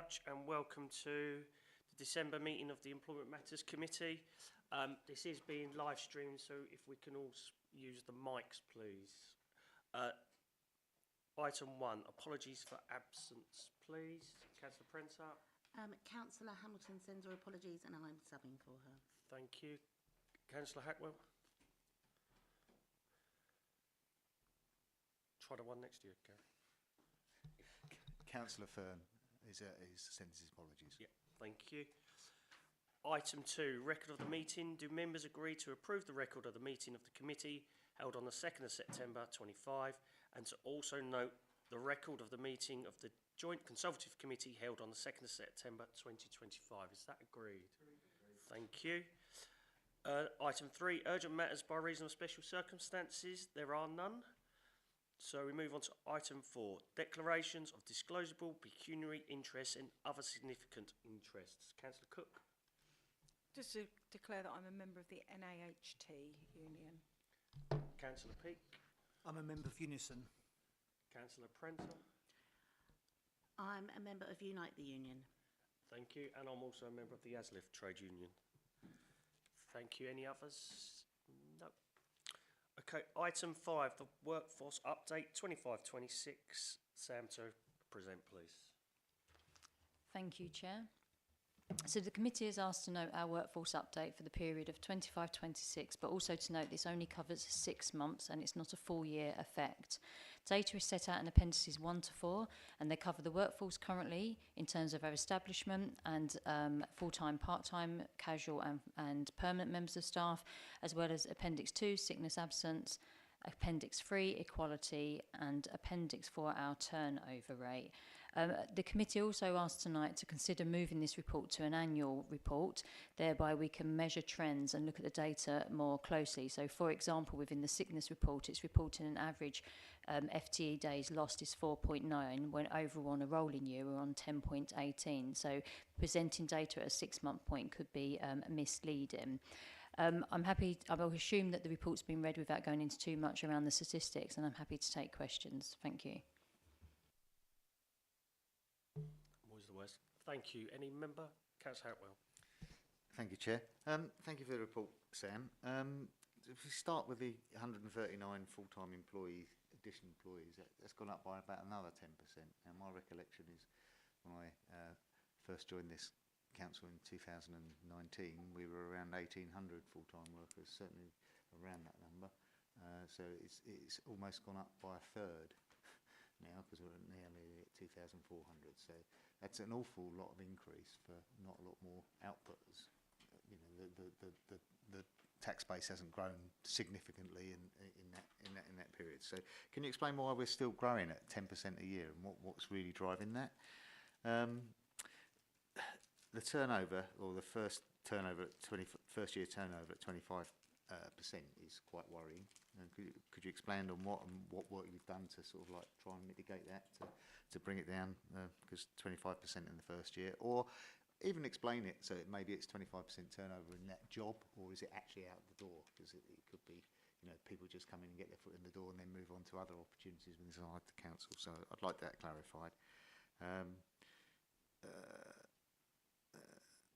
much and welcome to the December meeting of the Employment Matters Committee. This is being live streamed, so if we can all use the mics, please. Item 1, apologies for absence, please. Councillor Prenser. Councillor Hamilton sends her apologies and I'm subbing for her. Thank you. Councillor Hackwell. Try the one next to you, Gary. Councillor Fern sends his apologies. Yeah, thank you. Item 2, record of the meeting. Do members agree to approve the record of the meeting of the committee held on the 2nd of September 25 and to also note the record of the meeting of the Joint Consultative Committee held on the 2nd of September 2025? Is that agreed? Thank you. Item 3, urgent matters by reason of special circumstances. There are none. So we move on to item 4, declarations of disclosable pecuniary interests and other significant interests. Councillor Cook. Just to declare that I'm a member of the NAHT union. Councillor Peake. I'm a member of Unison. Councillor Prenser. I'm a member of Unite the Union. Thank you. And I'm also a member of the ASLIF Trade Union. Thank you. Any others? No. Okay, item 5, the workforce update 25-26. Sam, to present, please. Thank you, Chair. So the committee is asked to note our workforce update for the period of 25-26, but also to note this only covers 6 months and it's not a full year effect. Data is set out in appendices 1 to 4, and they cover the workforce currently in terms of our establishment and full-time, part-time, casual and permanent members of staff, as well as Appendix 2, sickness absence, Appendix 3, equality, and Appendix 4, our turnover rate. The committee also asked tonight to consider moving this report to an annual report. Thereby we can measure trends and look at the data more closely. So for example, within the sickness report, it's reporting an average FTE days lost is 4.9, when overall on a rolling year we're on 10.18. So presenting data at a 6-month point could be misleading. I will assume that the report's been read without going into too much around the statistics, and I'm happy to take questions. Thank you. Always the worst. Thank you. Any member? Councillor Hartwell. Thank you, Chair. Thank you for the report, Sam. If we start with the 139 full-time additional employees, that's gone up by about another 10%. Now, my recollection is when I first joined this council in 2019, we were around 1,800 full-time workers, certainly around that number. So it's almost gone up by a third now, because we're nearly at 2,400. So that's an awful lot of increase for not a lot more output. You know, the tax base hasn't grown significantly in that period. So can you explain why we're still growing at 10% a year and what's really driving that? The turnover, or the first year turnover at 25% is quite worrying. And could you expand on what work you've done to sort of like try and mitigate that, to bring it down, because 25% in the first year, or even explain it so maybe it's 25% turnover in that job, or is it actually out the door? Because it could be, you know, people just come in and get their foot in the door and then move on to other opportunities inside the council. So I'd like that clarified.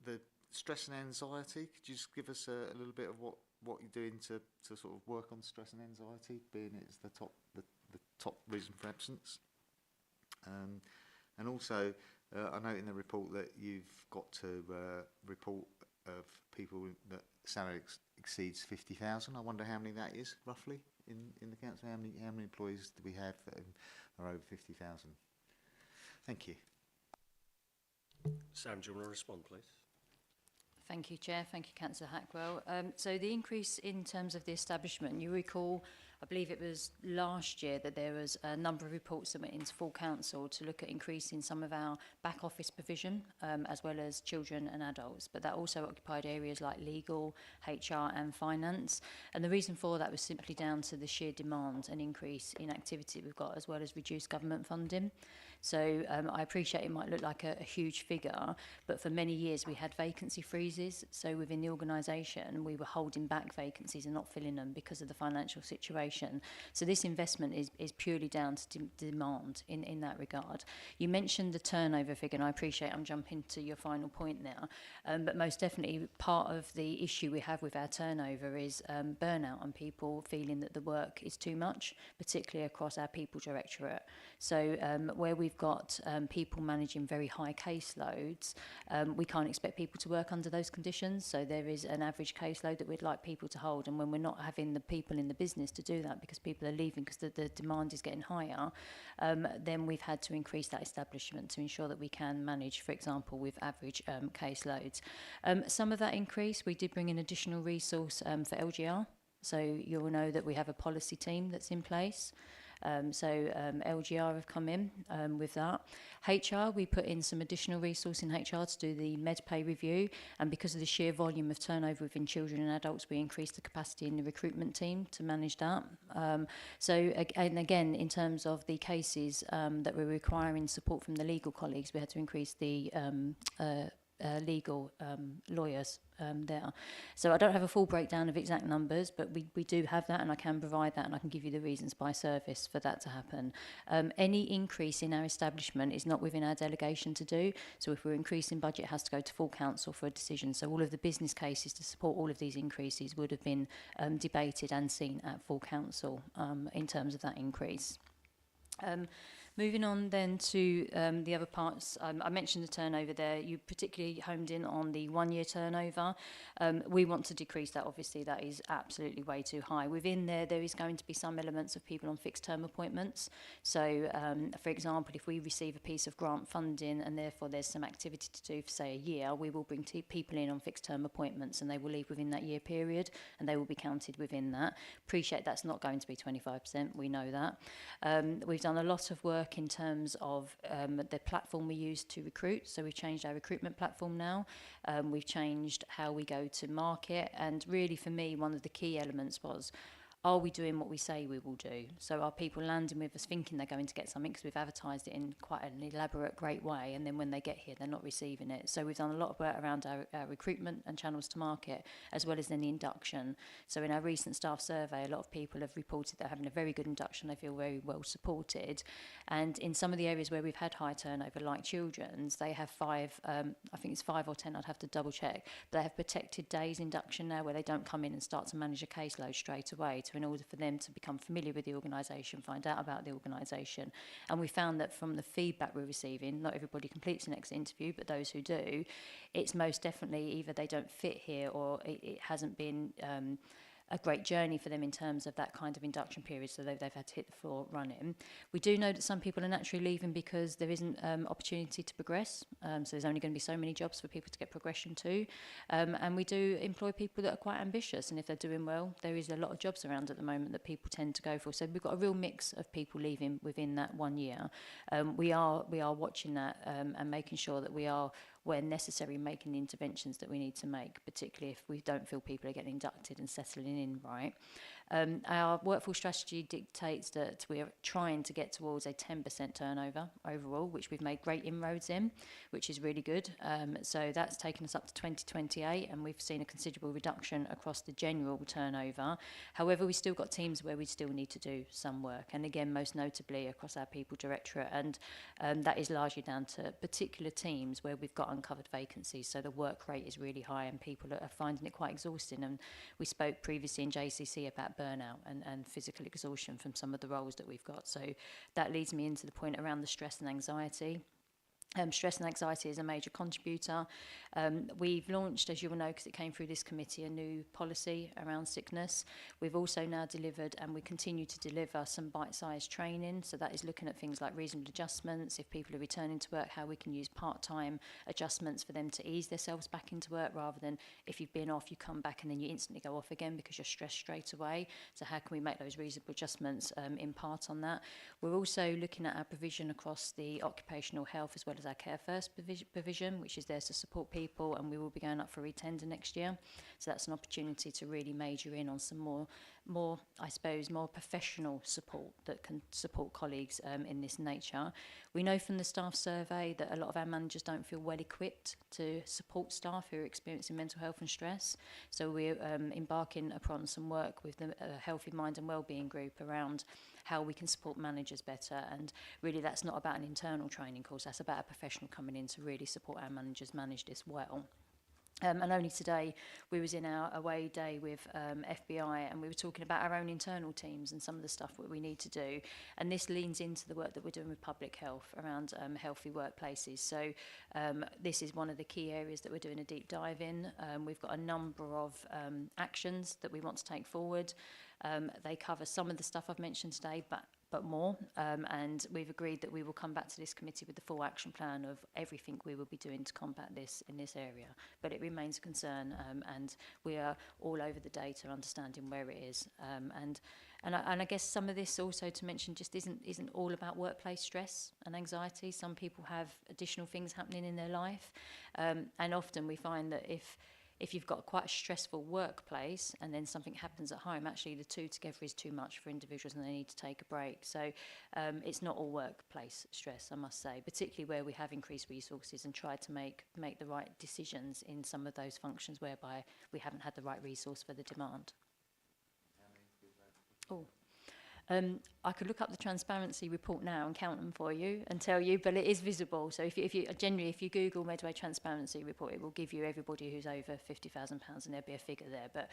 The stress and anxiety, could you just give us a little bit of what you're doing to sort of work on stress and anxiety, being it's the top reason for absence? And also, I note in the report that you've got to report of people that salary exceeds 50,000. I wonder how many that is roughly in the council. How many employees do we have that are over 50,000? Thank you. Sam, do you want to respond, please? Thank you, Chair. Thank you, Councillor Hackwell. So the increase in terms of the establishment, you recall, I believe it was last year that there was a number of reports that went into full council to look at increasing some of our back office provision, as well as children and adults. But that also occupied areas like legal, HR and finance. And the reason for that was simply down to the sheer demand and increase in activity we've got, as well as reduced government funding. So I appreciate it might look like a huge figure, but for many years we had vacancy freezes. So within the organisation, we were holding back vacancies and not filling them because of the financial situation. So this investment is purely down to demand in that regard. You mentioned the turnover figure, and I appreciate I'm jumping to your final point now, but most definitely part of the issue we have with our turnover is burnout and people feeling that the work is too much, particularly across our people directorate. So where we've got people managing very high caseloads, we can't expect people to work under those conditions. So there is an average caseload that we'd like people to hold, and when we're not having the people in the business to do that because people are leaving because the demand is getting higher, then we've had to increase that establishment to ensure that we can manage, for example, with average caseloads. Some of that increase, we did bring in additional resource for LGR. So you'll know that we have a policy team that's in place. LGR have come in with that. HR, we put in some additional resource in HR to do the med pay review, and because of the sheer volume of turnover within children and adults, we increased the capacity in the recruitment team to manage that. And again, in terms of the cases that we're requiring support from the legal colleagues, we had to increase the legal lawyers there. So I don't have a full breakdown of exact numbers, but we do have that, and I can provide that, and I can give you the reasons by service for that to happen. Any increase in our establishment is not within our delegation to do, so if we're increasing budget, it has to go to full council for a decision. So all of the business cases to support all of these increases would have been debated and seen at full council in terms of that increase. Moving on then to the other parts, I mentioned the turnover there. You particularly homed in on the one-year turnover. We want to decrease that, obviously. That is absolutely way too high. Within there is going to be some elements of people on fixed-term appointments. So, for example, if we receive a piece of grant funding and therefore there's some activity to do for, say, a year, we will bring people in on fixed-term appointments, and they will leave within that year period, and they will be counted within that. Appreciate that's not going to be 25%. We know that. We've done a lot of work in terms of the platform we use to recruit. So we've changed our recruitment platform now. We've changed how we go to market. And really, for me, one of the key elements was, are we doing what we say we will do? So are people landing with us thinking they're going to get something because we've advertised it in quite an elaborate, great way, and then when they get here, they're not receiving it. So we've done a lot of work around our recruitment and channels to market, as well as then the induction. So in our recent staff survey, a lot of people have reported they're having a very good induction. They feel very well supported. And in some of the areas where we've had high turnover, like children's, they have I think it's 5 or 10, I'd have to double check. But they have protected days induction now where they don't come in and start to manage a caseload straight away, in order for them to become familiar with the organisation, find out about the organisation. And we found that from the feedback we're receiving, not everybody completes an exit interview, but those who do, it's most definitely either they don't fit here or it hasn't been a great journey for them in terms of that kind of induction period, so they've had to hit the floor running. We do know that some people are naturally leaving because there isn't opportunity to progress, so there's only going to be so many jobs for people to get progression to, and we do employ people that are quite ambitious, and if they're doing well, there is a lot of jobs around at the moment that people tend to go for. So we've got a real mix of people leaving within that 1 year. We are watching that and making sure that we are, where necessary, making the interventions that we need to make, particularly if we don't feel people are getting inducted and settling in right. Our workforce strategy dictates that we are trying to get towards a 10% turnover overall, which we've made great inroads in, which is really good. So that's taken us up to 2028, and we've seen a considerable reduction across the general turnover. However, we've still got teams where we still need to do some work, and again, most notably across our people directorate, and that is largely down to particular teams where we've got uncovered vacancies. So the work rate is really high, and people are finding it quite exhausting. And we spoke previously in JCC about burnout and physical exhaustion from some of the roles that we've got. So that leads me into the point around the stress and anxiety. Stress and anxiety is a major contributor. We've launched, as you will know, because it came through this committee, a new policy around sickness. We've also now delivered, and we continue to deliver, some bite-sized training. So that is looking at things like reasonable adjustments. If people are returning to work, how we can use part-time adjustments for them to ease themselves back into work, rather than if you've been off, you come back and then you instantly go off again because you're stressed straight away. So how can we make those reasonable adjustments in part on that? We're also looking at our provision across the occupational health as well as our Care First provision, which is there to support people, and we will be going up for retender next year. So that's an opportunity to really major in on some more, I suppose, more professional support that can support colleagues in this nature. We know from the staff survey that a lot of our managers don't feel well equipped to support staff who are experiencing mental health and stress. So we're embarking upon some work with the Healthy Mind and Wellbeing group around how we can support managers better. And really that's not about an internal training course, that's about a professional coming in to really support our managers manage this well. And only today we was in our away day with FBI, and we were talking about our own internal teams and some of the stuff that we need to do. And this leans into the work that we're doing with public health around healthy workplaces. So this is one of the key areas that we're doing a deep dive in. We've got a number of actions that we want to take forward. They cover some of the stuff I've mentioned today, but more, and we've agreed that we will come back to this committee with the full action plan of everything we will be doing to combat this in this area. But it remains a concern, and we are all over the data, understanding where it is. And I guess some of this also to mention just isn't all about workplace stress and anxiety. Some people have additional things happening in their life, and often we find that if you've got quite a stressful workplace and then something happens at home, actually the two together is too much for individuals and they need to take a break. So it's not all workplace stress, I must say, particularly where we have increased resources and tried to make the right decisions in some of those functions whereby we haven't had the right resource for the demand. Oh. I could look up the transparency report now and count them for you and tell you, but it is visible. So if you Google Medway transparency report, it will give you everybody who's over £50,000 and there'll be a figure there, but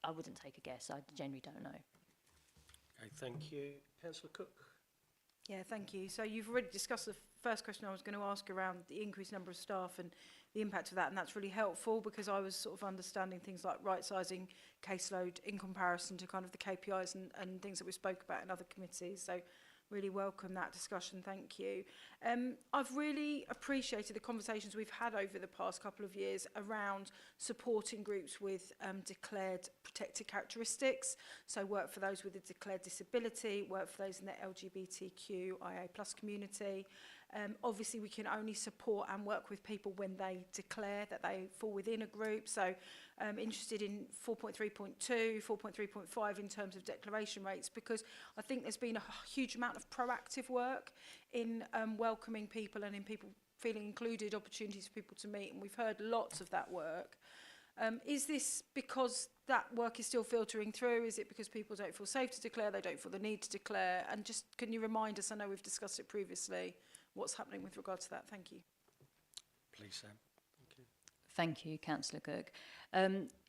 I wouldn't take a guess. I generally don't know. Okay, thank you. Councillor Cook. Yeah, thank you. So you've already discussed the first question I was going to ask around the increased number of staff and the impact of that, and that's really helpful because I was sort of understanding things like right-sizing caseload in comparison to kind of the KPIs and things that we spoke about in other committees. So really welcome that discussion, thank you. I've really appreciated the conversations we've had over the past couple of years around supporting groups with declared protected characteristics. So work for those with a declared disability, work for those in the LGBTQIA+ community. Obviously, we can only support and work with people when they declare that they fall within a group. So interested in 4.3.2, 4.3.5 in terms of declaration rates, because I think there's been a huge amount of proactive work in welcoming people and in people feeling included, opportunities for people to meet, and we've heard lots of that work. Is this because that work is still filtering through? Is it because people don't feel safe to declare, they don't feel the need to declare? And just can you remind us, I know we've discussed it previously, what's happening with regard to that? Thank you. Please, Sam. Thank you. Thank you, Councillor Cook.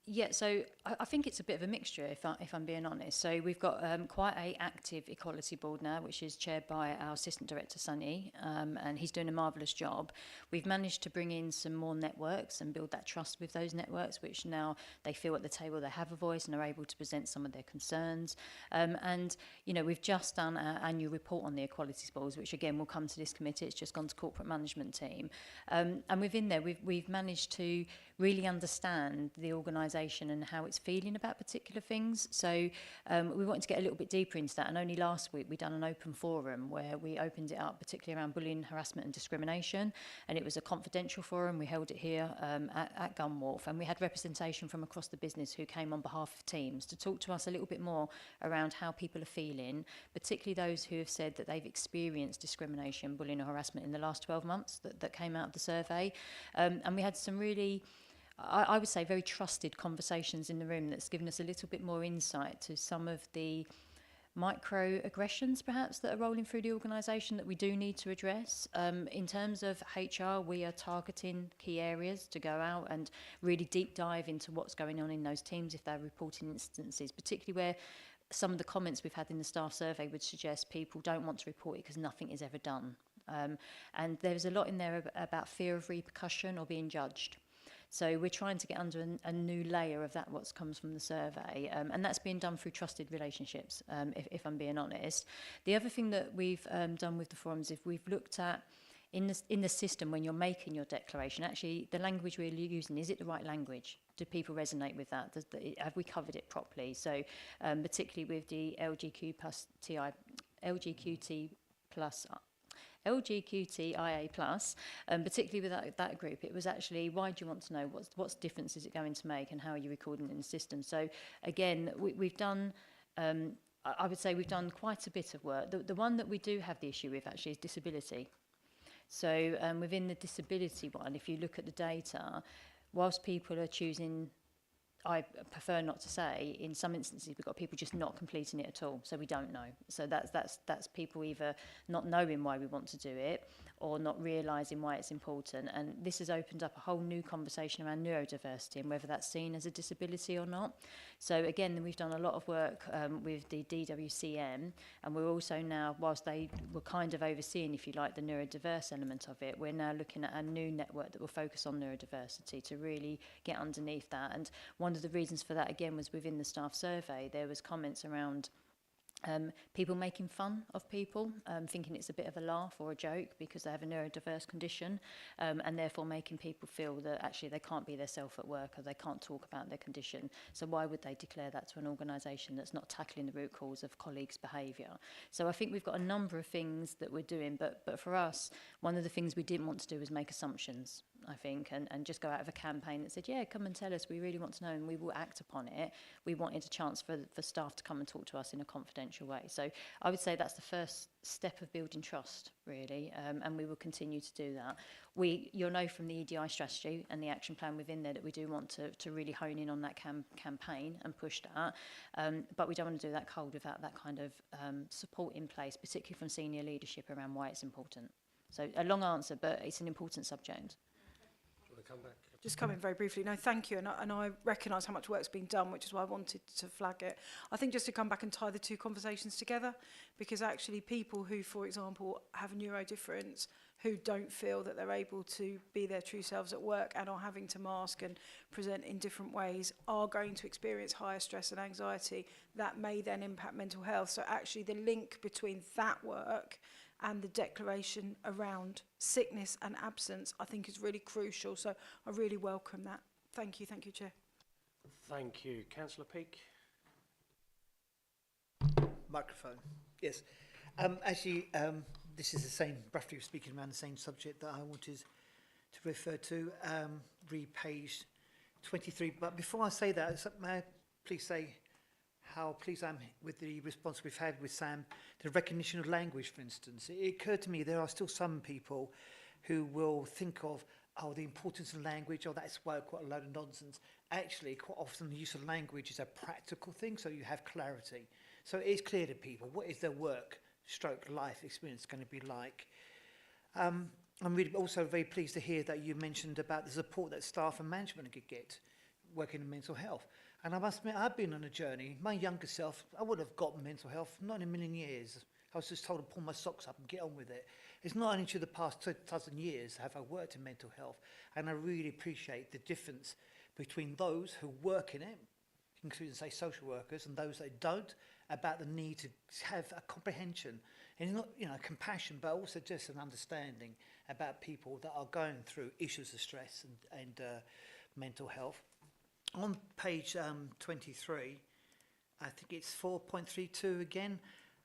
Yeah, so I think it's a bit of a mixture, if I'm being honest. So we've got quite an active equality board now, which is chaired by our Assistant Director, Sunny, and he's doing a marvellous job. We've managed to bring in some more networks and build that trust with those networks, which now they feel at the table they have a voice and are able to present some of their concerns. And, you know, we've just done our annual report on the equality scores, which again will come to this committee. It's just gone to corporate management team. And within there, we've managed to really understand the organisation and how it's feeling about particular things. So we wanted to get a little bit deeper into that, and only last week we done an open forum where we opened it up particularly around bullying, harassment and discrimination, and it was a confidential forum. We held it here at Wharf, and we had representation from across the business who came on behalf of teams to talk to us a little bit more around how people are feeling, particularly those who have said that they've experienced discrimination, bullying or harassment in the last 12 months that came out of the survey. And we had some really, I would say, very trusted conversations in the room that's given us a little bit more insight to some of the microaggressions perhaps that are rolling through the organisation that we do need to address. In terms of HR, we are targeting key areas to go out and really deep dive into what's going on in those teams if they're reporting instances, particularly where some of the comments we've had in the staff survey would suggest people don't want to report it because nothing is ever done. And there's a lot in there about fear of repercussion or being judged. So we're trying to get under a new layer of that, what comes from the survey, and that's being done through trusted relationships, if I'm being honest. The other thing that we've done with the forums is we've looked at, in the system when you're making your declaration, actually the language we're using, is it the right language? Do people resonate with that? Have we covered it properly? So particularly with the LGBTQIA+, particularly with that group, it was actually, why do you want to know? What difference is it going to make, and how are you recording it in the system? So again, we've done I would say we've done quite a bit of work. The one that we do have the issue with actually is disability. So within the disability one, if you look at the data, whilst people are choosing, I prefer not to say, in some instances we've got people just not completing it at all, so we don't know. So that's people either not knowing why we want to do it or not realising why it's important. And this has opened up a whole new conversation around neurodiversity and whether that's seen as a disability or not. So again, we've done a lot of work with the DWCM, and we're also now, whilst they were kind of overseeing, if you like, the neurodiverse element of it, we're now looking at a new network that will focus on neurodiversity to really get underneath that. And one of the reasons for that, again, was within the staff survey, there was comments around people making fun of people, thinking it's a bit of a laugh or a joke because they have a neurodiverse condition, and therefore making people feel that actually they can't be their self at work or they can't talk about their condition. So why would they declare that to an organisation that's not tackling the root cause of colleagues' behaviour? So I think we've got a number of things that we're doing, but for us, one of the things we didn't want to do was make assumptions, I think, and just go out of a campaign that said, yeah, come and tell us, we really want to know and we will act upon it. We wanted a chance for staff to come and talk to us in a confidential way. So I would say that's the first step of building trust, really, and we will continue to do that. You'll know from the EDI strategy and the action plan within there that we do want to really hone in on that campaign and push that, but we don't want to do that cold without that kind of support in place, particularly from senior leadership around why it's important. So a long answer, but it's an important subject. Do you want to come back? Just coming very briefly, no, thank you, and I recognise how much work's been done, which is why I wanted to flag it. I think just to come back and tie the two conversations together, because actually people who, for example, have a neurodifference, who don't feel that they're able to be their true selves at work and are having to mask and present in different ways, are going to experience higher stress and anxiety. That may then impact mental health. So actually the link between that work and the declaration around sickness and absence, I think, is really crucial. So I really welcome that. Thank you, Chair. Thank you. Councillor Peake. Microphone. Yes. Actually, this is the same, roughly speaking, around the same subject that I wanted to refer to, read page 23. But before I say that, may I please say how pleased I am with the response we've had with Sam, the recognition of language, for instance. It occurred to me there are still some people who will think of, oh, the importance of language, oh, that's why quite a load of nonsense. Actually, quite often the use of language is a practical thing, so you have clarity. So it is clear to people what is their work, stroke, life experience going to be like. I'm really also very pleased to hear that you mentioned about the support that staff and management could get working in mental health. And I must admit, I've been on a journey. My younger self, I would have got mental health, not in a million years. I was just told to pull my socks up and get on with it. It's not only to the past 2,000 years have I worked in mental health, and I really appreciate the difference between those who work in it, including, say, social workers, and those that don't, about the need to have a comprehension, and not, compassion, but also just an understanding about people that are going through issues of stress and mental health. On page 23, I think it's 4.32 again,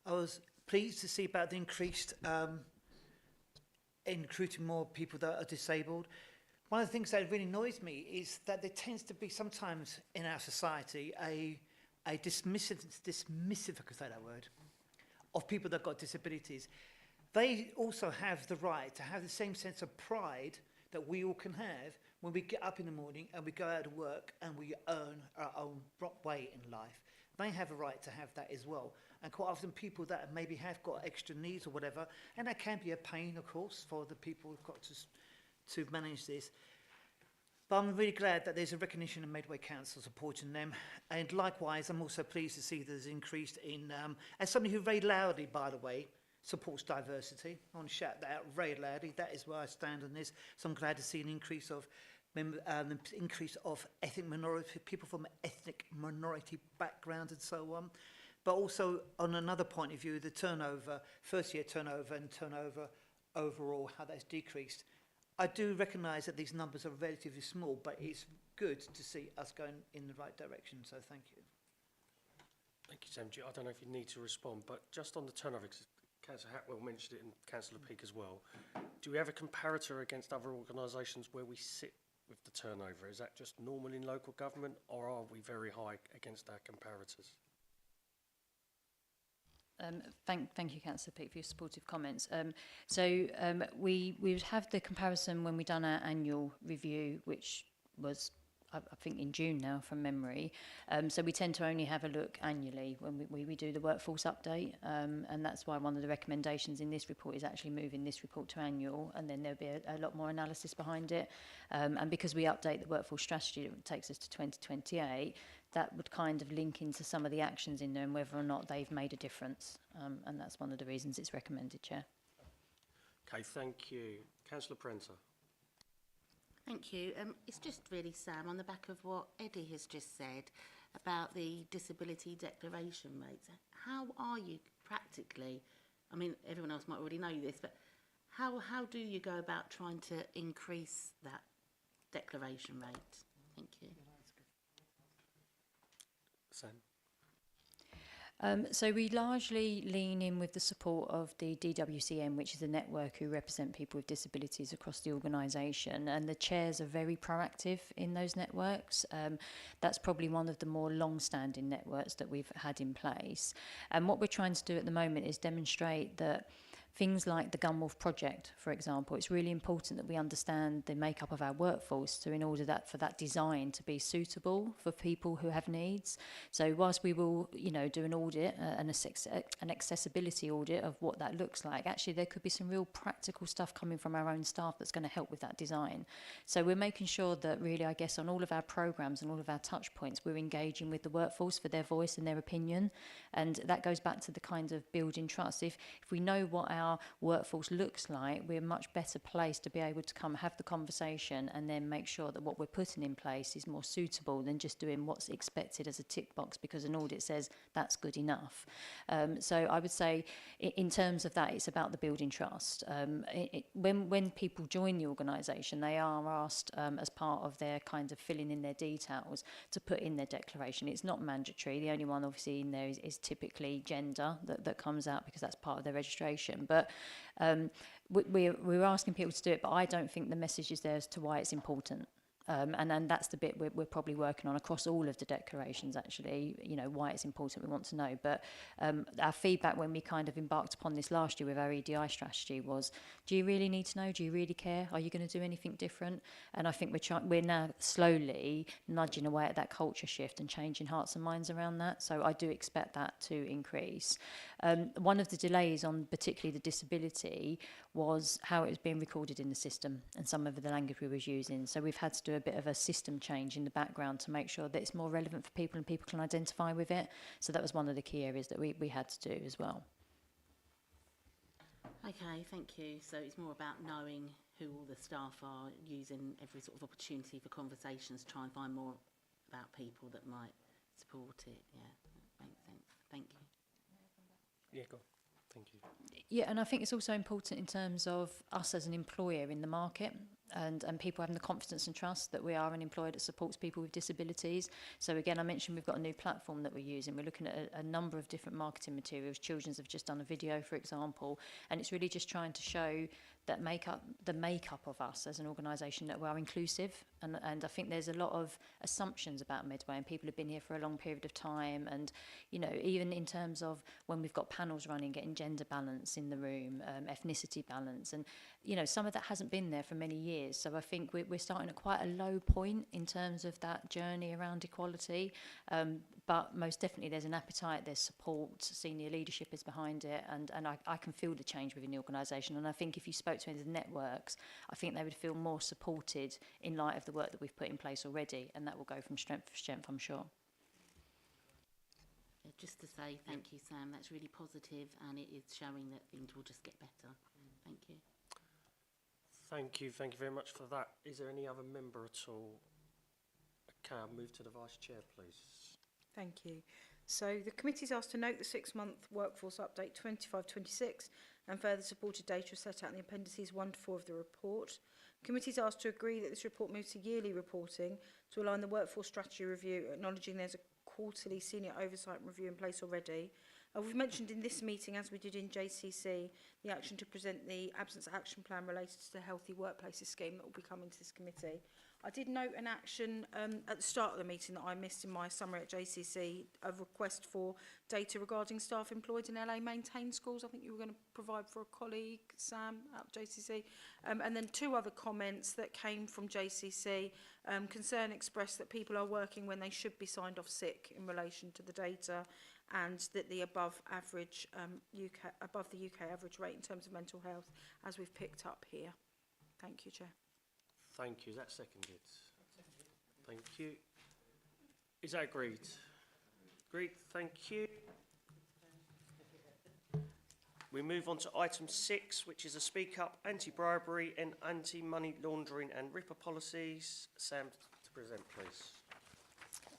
I was pleased to see about the increased in recruiting more people that are disabled. One of the things that really annoys me is that there tends to be sometimes in our society a dismissive, if I could say that word, of people that have got disabilities. They also have the right to have the same sense of pride that we all can have when we get up in the morning and we go out to work and we earn our own way in life. They have a right to have that as well. And quite often people that maybe have got extra needs or whatever, and that can be a pain, of course, for the people who've got to manage this. But I'm really glad that there's a recognition of Medway Council supporting them. And likewise, I'm also pleased to see there's increased in, as somebody who very loudly, by the way, supports diversity. I want to shout that out very loudly. That is where I stand on this. So I'm glad to see an increase of ethnic minority, people from ethnic minority background and so on. But also on another point of view, the turnover, first year turnover and turnover overall, how that's decreased. I do recognise that these numbers are relatively small, but it's good to see us going in the right direction, so thank you. Thank you, Sam. I don't know if you need to respond, but just on the turnover, because Councillor Hatwell mentioned it and Councillor Peake as well, do we have a comparator against other organisations where we sit with the turnover? Is that just normal in local government, or are we very high against our comparators? Thank you, Councillor Peake, for your supportive comments. We would have the comparison when we done our annual review, which was, I think, in June now from memory. So we tend to only have a look annually when we do the workforce update, and that's why one of the recommendations in this report is actually moving this report to annual, and then there'll be a lot more analysis behind it. And because we update the workforce strategy, it takes us to 2028, that would kind of link into some of the actions in there and whether or not they've made a difference. And that's one of the reasons it's recommended, Chair. Okay, thank you. Councillor Prenter. Thank you. It's just really, Sam, on the back of what Eddie has just said about the disability declaration rates. How are you practically, I mean, everyone else might already know this, but how do you go about trying to increase that declaration rate? Thank you. Sam. So we largely lean in with the support of the DWCM, which is a network who represent people with disabilities across the organisation, and the chairs are very proactive in those networks. That's probably one of the more long-standing networks that we've had in place. And what we're trying to do at the moment is demonstrate that things like the Wharf project, for example, it's really important that we understand the makeup of our workforce, so in order that for that design to be suitable for people who have needs. So whilst we will, do an audit, an accessibility audit of what that looks like, actually there could be some real practical stuff coming from our own staff that's going to help with that design. So we're making sure that really, I guess, on all of our programmes and all of our touch points, we're engaging with the workforce for their voice and their opinion. And that goes back to the kind of building trust. If we know what our workforce looks like, we're much better placed to be able to come have the conversation and then make sure that what we're putting in place is more suitable than just doing what's expected as a tick box because an audit says that's good enough. So I would say in terms of that, it's about the building trust. When people join the organisation, they are asked as part of their kind of filling in their details to put in their declaration. It's not mandatory. The only one obviously in there is typically gender that comes out because that's part of their registration. But we're asking people to do it, but I don't think the message is there as to why it's important. And that's the bit we're probably working on across all of the declarations, actually, why it's important, we want to know. But our feedback when we kind of embarked upon this last year with our EDI strategy was, do you really need to know? Do you really care? Are you going to do anything different? And I think we're now slowly nudging away at that culture shift and changing hearts and minds around that. So I do expect that to increase. One of the delays on particularly the disability was how it was being recorded in the system and some of the language we was using. So we've had to do a bit of a system change in the background to make sure that it's more relevant for people and people can identify with it. So that was one of the key areas that we had to do as well. Okay, thank you. So it's more about knowing who all the staff are, using every sort of opportunity for conversations, try and find more about people that might support it. Yeah, makes sense. Thank you. Yeah, go on. Thank you. Yeah, and I think it's also important in terms of us as an employer in the market and people having the confidence and trust that we are an employer that supports people with disabilities. So again, I mentioned we've got a new platform that we're using. We're looking at a number of different marketing materials. Children's have just done a video, for example, and it's really just trying to show that the makeup of us as an organisation, that we're inclusive. And I think there's a lot of assumptions about Medway, and people have been here for a long period of time. And, even in terms of when we've got panels running, getting gender balance in the room, ethnicity balance. And, some of that hasn't been there for many years. So I think we're starting at quite a low point in terms of that journey around equality. But most definitely there's an appetite, there's support, senior leadership is behind it, and I can feel the change within the organisation. And I think if you spoke to any of the networks, I think they would feel more supported in light of the work that we've put in place already, and that will go from strength to strength, I'm sure. Yeah, just to say thank you, Sam. That's really positive, and it is showing that things will just get better. Thank you. Thank you very much for that. Is there any other member at all? Okay, I'll move to the Vice Chair, please. Thank you. So the committee's asked to note the 6-month workforce update 25-26 and further supported data are set out in the appendices 1 to 4 of the report. Committee's asked to agree that this report moves to yearly reporting to align the workforce strategy review, acknowledging there's a quarterly senior oversight review in place already. We've mentioned in this meeting, as we did in JCC, the action to present the absence action plan related to the Healthy Workplaces scheme that will be coming to this committee. I did note an action at the start of the meeting that I missed in my summary at JCC, a request for data regarding staff employed in LA maintained schools. I think you were going to provide for a colleague, Sam, at JCC. And then 2 other comments that came from JCC. Concern expressed that people are working when they should be signed off sick in relation to the data, and that the above the UK average rate in terms of mental health, as we've picked up here. Thank you, Chair. Thank you. Is that seconded? Thank you. Is that agreed? Agreed. Thank you. We move on to item 6, which is a speak up, anti-bribery and anti-money laundering and RIPA policies. Sam, to present, please.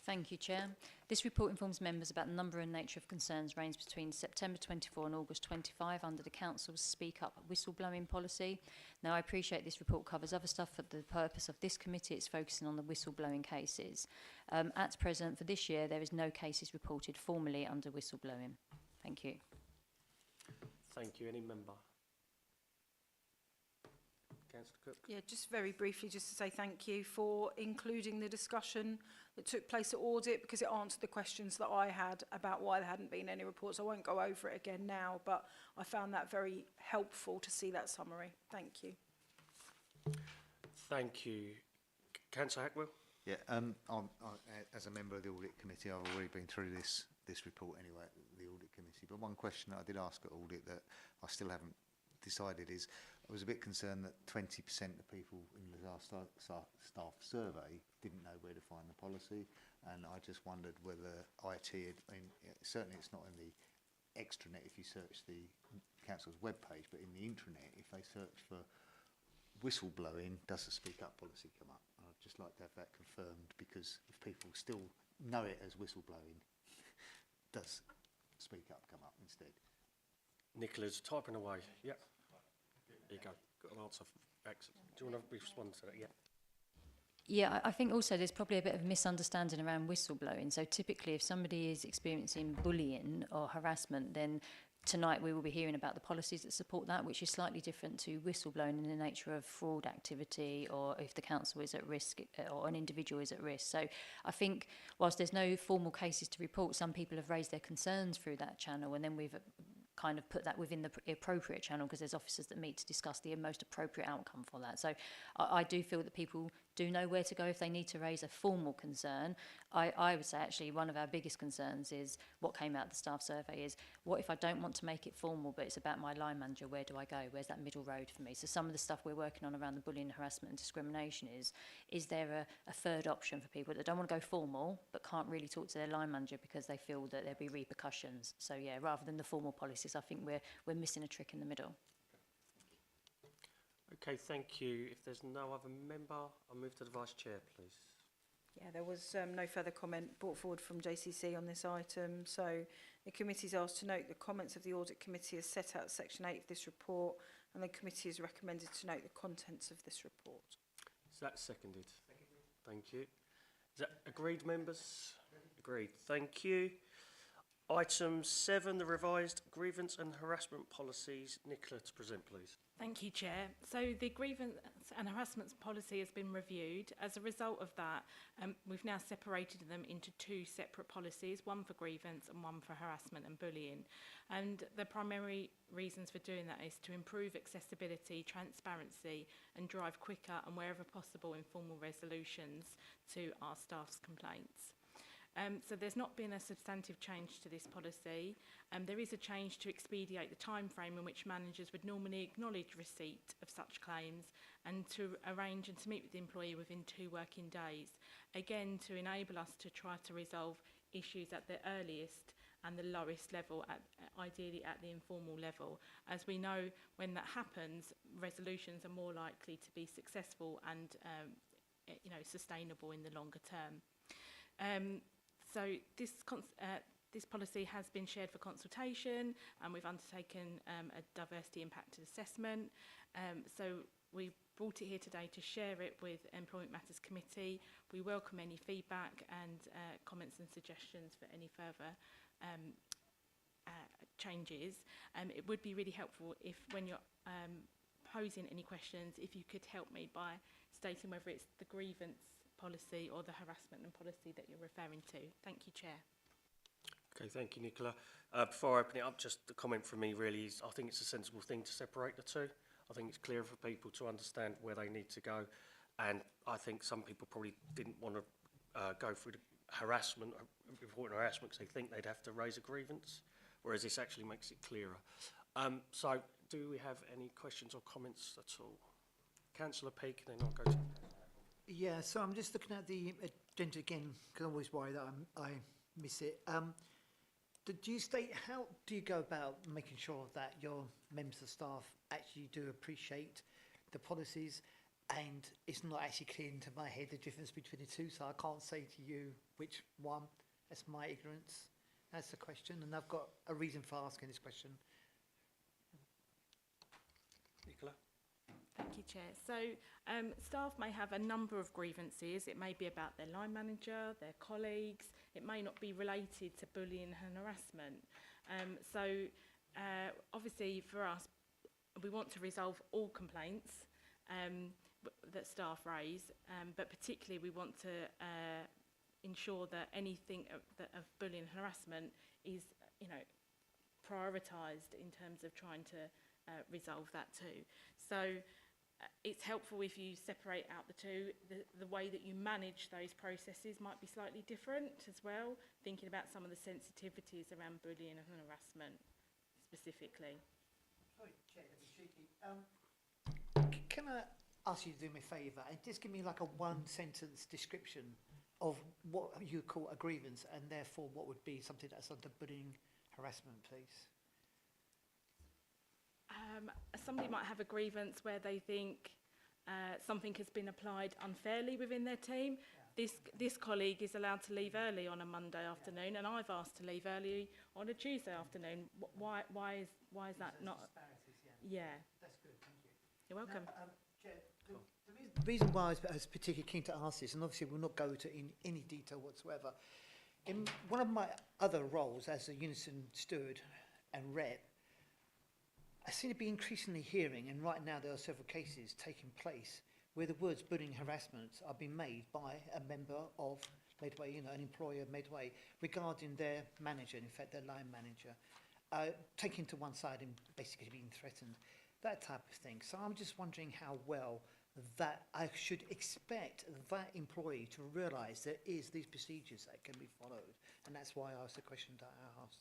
Thank you, Chair. This report informs members about the number and nature of concerns raised between September 24 and August 25 under the Council's Speak Up whistleblowing policy. Now, I appreciate this report covers other stuff. For the purpose of this committee, it's focusing on the whistleblowing cases. At present, for this year, there is no cases reported formally under whistleblowing. Thank you. Thank you. Any member? Councillor Cook. Yeah, just very briefly, just to say thank you for including the discussion that took place at audit, because it answered the questions that I had about why there hadn't been any reports. I won't go over it again now, but I found that very helpful to see that summary. Thank you. Thank you. Councillor Hackwell. Yeah, as a member of the Audit Committee, I've already been through this report anyway, the Audit Committee. But one question that I did ask at audit that I still haven't decided is, I was a bit concerned that 20% of people in the last staff survey didn't know where to find the policy, and I just wondered whether IT had, certainly it's not in the extranet if you search the council's webpage, but in the intranet, if they search for whistleblowing, does the Speak Up policy come up? I'd just like to have that confirmed, because if people still know it as whistleblowing, does Speak Up come up instead? Nicola's typing away. Yep. There you go. Got an answer. Excellent. Do you want to respond to that? Yeah. Yeah, I think also there's probably a bit of misunderstanding around whistleblowing. So typically if somebody is experiencing bullying or harassment, then tonight we will be hearing about the policies that support that, which is slightly different to whistleblowing in the nature of fraud activity, or if the council is at risk or an individual is at risk. So I think whilst there's no formal cases to report, some people have raised their concerns through that channel, and then we've kind of put that within the appropriate channel, because there's officers that meet to discuss the most appropriate outcome for that. So I do feel that people do know where to go if they need to raise a formal concern. I would say actually one of our biggest concerns is what came out of the staff survey is, what if I don't want to make it formal, but it's about my line manager, where do I go? Where's that middle road for me? So some of the stuff we're working on around the bullying, harassment and discrimination is there a third option for people that don't want to go formal but can't really talk to their line manager because they feel that there'll be repercussions. So yeah, rather than the formal policies, I think we're missing a trick in the middle. Okay, thank you. If there's no other member, I'll move to the Vice Chair, please. Yeah, there was no further comment brought forward from JCC on this item. So the committee is asked to note the comments of the Audit Committee as set out in Section 8 of this report, and the committee is recommended to note the contents of this report. Is that seconded? Thank you. Is that agreed, members? Agreed. Thank you. Item 7, the revised grievance and harassment policies. Nicola, to present, please. Thank you, Chair. So the grievance and harassment policy has been reviewed. As a result of that, we've now separated them into 2 separate policies, one for grievance and one for harassment and bullying. And the primary reasons for doing that is to improve accessibility, transparency, and drive quicker and wherever possible informal resolutions to our staff's complaints. So there's not been a substantive change to this policy. There is a change to expedite the time frame in which managers would normally acknowledge receipt of such claims, and to arrange and to meet with the employee within 2 working days. Again, to enable us to try to resolve issues at the earliest and the lowest level, ideally at the informal level. As we know, when that happens, resolutions are more likely to be successful and sustainable in the longer term. So this policy has been shared for consultation, and we've undertaken a diversity impact assessment. So we brought it here today to share it with Employment Matters Committee. We welcome any feedback and comments and suggestions for any further changes. It would be really helpful if, when you're posing any questions, if you could help me by stating whether it's the grievance policy or the harassment and policy that you're referring to. Thank you, Chair. Okay, thank you, Nicola. Before I open it up, just the comment from me really is I think it's a sensible thing to separate the two. I think it's clear for people to understand where they need to go. And I think some people probably didn't want to go through the harassment, reporting harassment, because they think they'd have to raise a grievance, whereas this actually makes it clearer. So do we have any questions or comments at all? Councillor Peake, then I'll go to... Yeah, so I'm just looking at the agenda again, because I always worry that I miss it. Do you state, how do you go about making sure that your members of staff actually do appreciate the policies, and it's not actually clear into my head the difference between the two, so I can't say to you which one? That's my ignorance. That's the question, and I've got a reason for asking this question. Nicola? Thank you, Chair. So staff may have a number of grievances. It may be about their line manager, their colleagues. It may not be related to bullying and harassment. Obviously for us, we want to resolve all complaints that staff raise, but particularly we want to ensure that anything of bullying and harassment is, prioritised in terms of trying to resolve that too. So it's helpful if you separate out the two. The way that you manage those processes might be slightly different as well, thinking about some of the sensitivities around bullying and harassment specifically. Sorry, Chair, to be cheeky. Can I ask you to do me a favour and just give me like a one-sentence description of what you call a grievance, and therefore what would be something that's under bullying harassment, please? Somebody might have a grievance where they think something has been applied unfairly within their team. Yeah. This colleague is allowed to leave early on a Monday afternoon, and I've asked to leave early on a Tuesday afternoon. Why is that not? Yeah. That's good. Thank you. You're welcome. Now, Chair, the reason why I was particularly keen to ask this, and obviously we'll not go to in any detail whatsoever. In one of my other roles as a Unison steward and rep, I seem to be increasingly hearing, and right now there are several cases taking place, where the words bullying harassment are being made by a member of Medway, an employer of Medway, regarding their manager, in fact their line manager, taken to one side and basically being threatened, that type of thing. So I'm just wondering how well that I should expect that employee to realise there is these procedures that can be followed, and that's why I asked the question that I asked.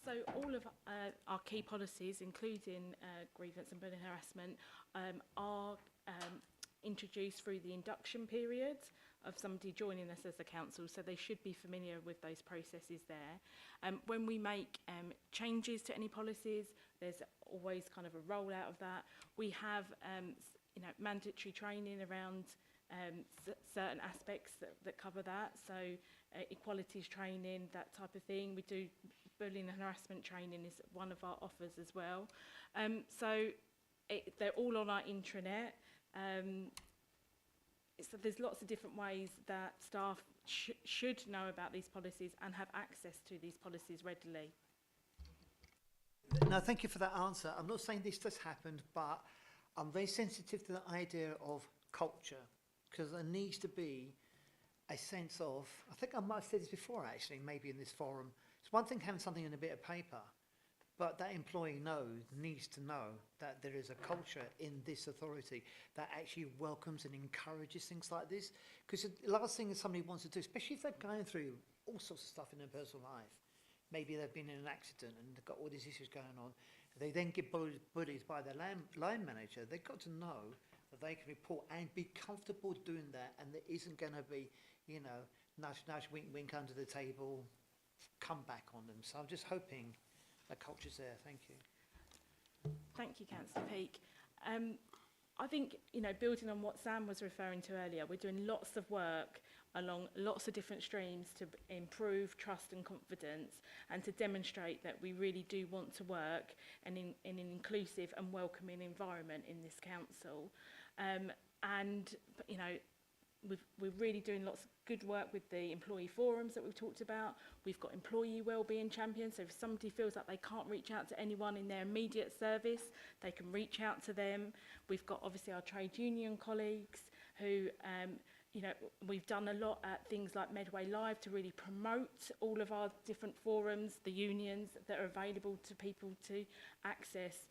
So all of our key policies, including grievance and bullying harassment, are introduced through the induction period of somebody joining us as a council, so they should be familiar with those processes there. When we make changes to any policies, there's always kind of a rollout of that. We have mandatory training around certain aspects that cover that, so equalities training, that type of thing. We do bullying and harassment training is one of our offers as well. They're all on our intranet. So there's lots of different ways that staff should know about these policies and have access to these policies readily. No, thank you for that answer. I'm not saying this just happened, but I'm very sensitive to the idea of culture, because there needs to be a sense of, I think I might have said this before actually, maybe in this forum, it's one thing having something in a bit of paper, but that employee needs to know that there is a culture in this authority that actually welcomes and encourages things like this. Because the last thing that somebody wants to do, especially if they're going through all sorts of stuff in their personal life, maybe they've been in an accident and they've got all these issues going on, they then get bullied by their line manager, they've got to know that they can report and be comfortable doing that, and there isn't going to be, nudge, nudge, wink, wink under the table, come back on them. So I'm just hoping that culture's there. Thank you. Thank you, Councillor Peake. I think, building on what Sam was referring to earlier, we're doing lots of work along lots of different streams to improve trust and confidence, and to demonstrate that we really do want to work in an inclusive and welcoming environment in this council. we're really doing lots of good work with the employee forums that we've talked about. We've got employee wellbeing champions, so if somebody feels like they can't reach out to anyone in their immediate service, they can reach out to them. We've got obviously our trade union colleagues who, you know, we've done a lot at things like Medway Live to really promote all of our different forums, the unions that are available to people to access.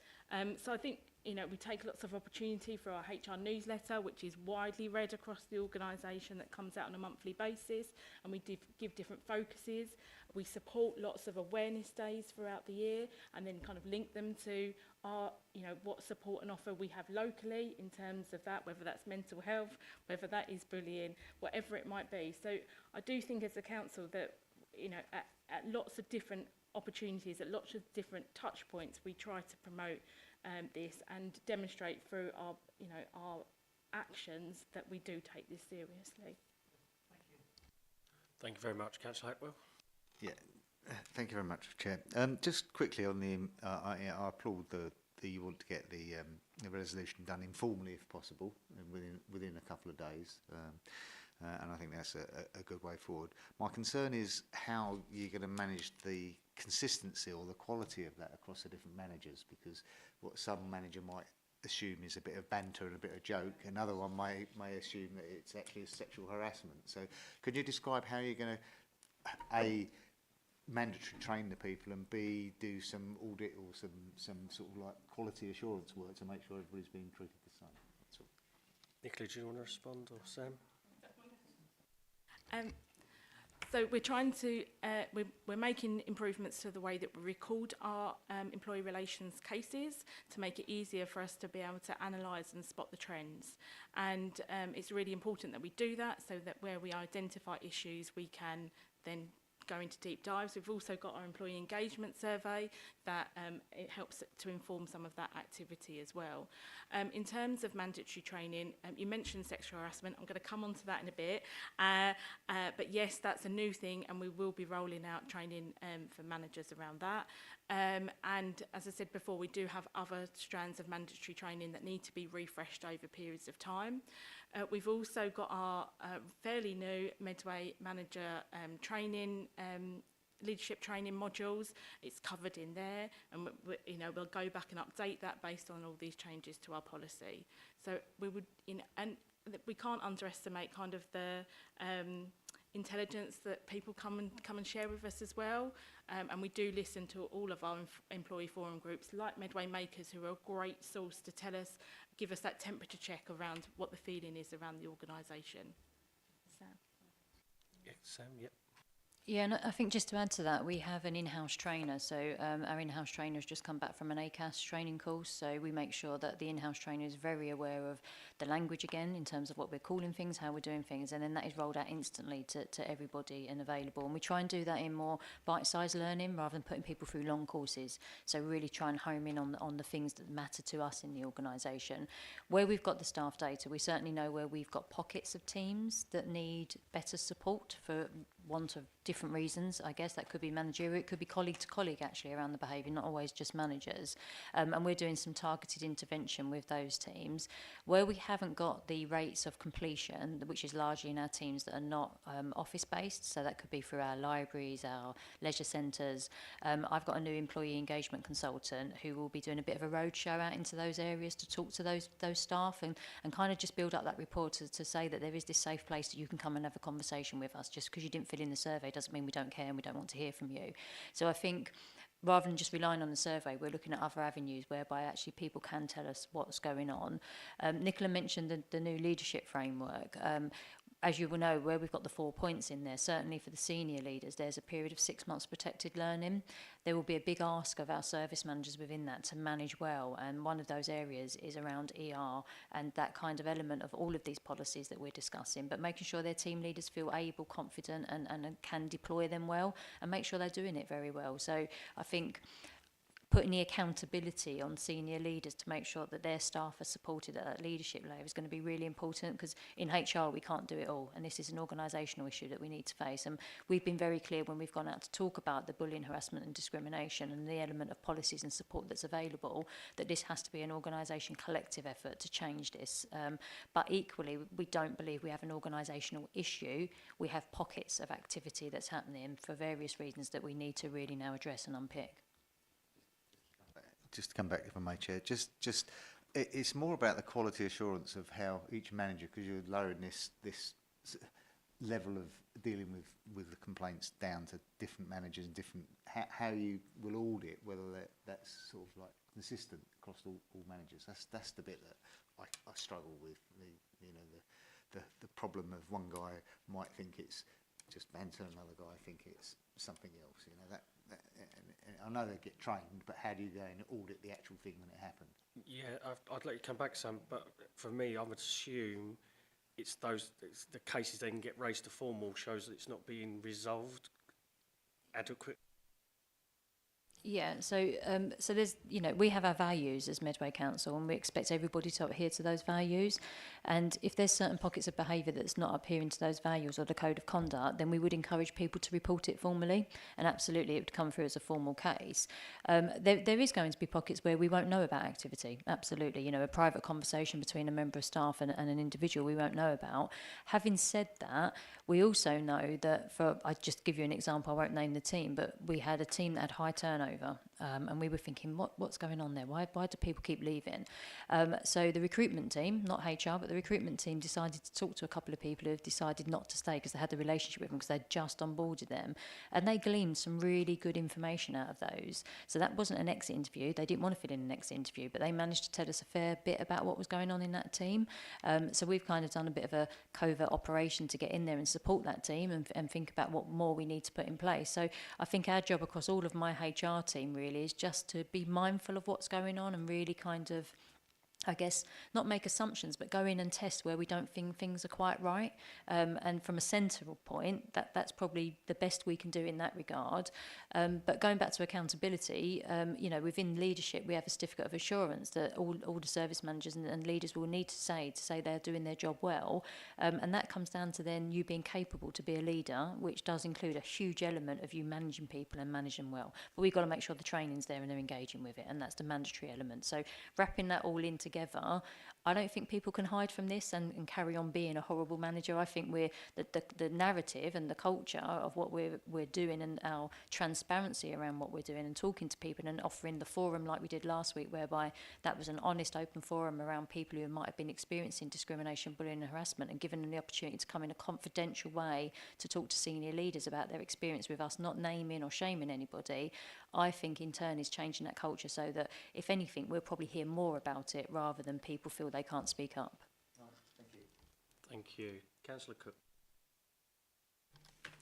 So I think, you know, we take lots of opportunity for our HR newsletter, which is widely read across the organisation, that comes out on a monthly basis, and we give different focuses. We support lots of awareness days throughout the year, and then kind of link them to our, you know, what support and offer we have locally in terms of that, whether that's mental health, whether that is bullying, whatever it might be. So I do think as a council that, you know, at lots of different opportunities, at lots of different touch points, we try to promote this and demonstrate through our, you know, our actions that we do take this seriously. Thank you very much, Councillor Hackwell. Yeah, thank you very much, Chair. Just quickly on the, I applaud the you want to get the resolution done informally if possible, within a couple of days, and I think that's a good way forward. My concern is how you're going to manage the consistency or the quality of that across the different managers, because what some manager might assume is a bit of banter and a bit of joke, another one may assume that it's actually sexual harassment. So could you describe how you're going to, A, mandatory train the people, and B, do some audit or some sort of like quality assurance work to make sure everybody's being treated the same? That's all. Nicola, do you want to respond, or Sam? So we're trying to, we're making improvements to the way that we record our employee relations cases to make it easier for us to be able to analyse and spot the trends. And it's really important that we do that, so that where we identify issues, we can then go into deep dives. We've also got our employee engagement survey that it helps to inform some of that activity as well. In terms of mandatory training, you mentioned sexual harassment. I'm going to come on to that in a bit. But yes, that's a new thing, and we will be rolling out training for managers around that. And as I said before, we do have other strands of mandatory training that need to be refreshed over periods of time. We've also got our fairly new Medway manager training, leadership training modules. It's covered in there, and you know, we'll go back and update that based on all these changes to our policy. So we would, you know, and we can't underestimate kind of the intelligence that people come and share with us as well. And we do listen to all of our employee forum groups, like Medway Makers, who are a great source to tell us, give us that temperature check around what the feeling is around the organisation. So. Yeah, Sam, yep. Yeah, and I think just to add to that, we have an in-house trainer. So our in-house trainer has just come back from an ACAS training course. So we make sure that the in-house trainer is very aware of the language again, in terms of what we're calling things, how we're doing things, and then that is rolled out instantly to everybody and available. And we try and do that in more bite-sized learning rather than putting people through long courses. So really try and home in on the things that matter to us in the organisation. Where we've got the staff data, we certainly know where we've got pockets of teams that need better support for want of different reasons. I guess that could be managerial, it could be colleague to colleague actually around the behaviour, not always just managers. And we're doing some targeted intervention with those teams. Where we haven't got the rates of completion, which is largely in our teams that are not office based, so that could be through our libraries, our leisure centres. I've got a new employee engagement consultant who will be doing a bit of a roadshow out into those areas to talk to those staff and kind of just build up that rapport to say that there is this safe place that you can come and have a conversation with us. Just because you didn't fill in the survey doesn't mean we don't care and we don't want to hear from you. So I think rather than just relying on the survey, we're looking at other avenues whereby actually people can tell us what's going on. Nicola mentioned the new leadership framework. As you will know, where we've got the 4 points in there, certainly for the senior leaders, there's a period of 6 months protected learning. There will be a big ask of our service managers within that to manage well, and one of those areas is around ER and that kind of element of all of these policies that we're discussing, but making sure their team leaders feel able, confident and can deploy them well and make sure they're doing it very well. So I think putting the accountability on senior leaders to make sure that their staff are supported at that leadership level is going to be really important, because in HR we can't do it all, and this is an organisational issue that we need to face. And we've been very clear when we've gone out to talk about the bullying, harassment and discrimination and the element of policies and support that's available, that this has to be an organisation collective effort to change this. But equally, we don't believe we have an organisational issue. We have pockets of activity that's happening for various reasons that we need to really now address and unpick. Just to come back, if I may, Chair, it's more about the quality assurance of how each manager, because you're lowering this level of dealing with the complaints down to different managers and different, how you will audit whether that's sort of like consistent across all managers. That's the bit that I struggle with. The problem of one guy might think it's just banter, another guy think it's something else. And I know they get trained, but how do you go and audit the actual thing when it happened? Yeah, I'd let you come back, Sam, but for me, I would assume it's the cases they can get raised to formal shows that it's not being resolved adequate. Yeah, so there's, we have our values as Medway Council, and we expect everybody to adhere to those values. And if there's certain pockets of behaviour that's not adhering to those values or the code of conduct, then we would encourage people to report it formally, and absolutely it would come through as a formal case. There is going to be pockets where we won't know about activity, absolutely. A private conversation between a member of staff and an individual we won't know about. Having said that, we also know that I just give you an example, I won't name the team, but we had a team that had high turnover, and we were thinking, what's going on there? Why do people keep leaving? So the recruitment team, not HR, but the recruitment team decided to talk to a couple of people who have decided not to stay because they had the relationship with them, because they'd just onboarded them, and they gleaned some really good information out of those. So that wasn't an exit interview. They didn't want to fill in an exit interview, but they managed to tell us a fair bit about what was going on in that team. So we've kind of done a bit of a covert operation to get in there and support that team and think about what more we need to put in place. So I think our job across all of my HR team really is just to be mindful of what's going on and really kind of, I guess, not make assumptions, but go in and test where we don't think things are quite right. And from a central point, that's probably the best we can do in that regard. But going back to accountability, within leadership, we have a certificate of assurance that all the service managers and leaders will need to say they're doing their job well. And that comes down to then you being capable to be a leader, which does include a huge element of you managing people and managing them well. But we've got to make sure the training's there and they're engaging with it, and that's the mandatory element. So wrapping that all in together, I don't think people can hide from this and carry on being a horrible manager. I think the narrative and the culture of what we're doing and our transparency around what we're doing and talking to people and offering the forum like we did last week, whereby that was an honest, open forum around people who might have been experiencing discrimination, bullying and harassment, and giving them the opportunity to come in a confidential way to talk to senior leaders about their experience with us, not naming or shaming anybody. I think in turn is changing that culture so that, if anything, we'll probably hear more about it rather than people feel they can't speak up. Thank you. Thank you. Councillor Cook.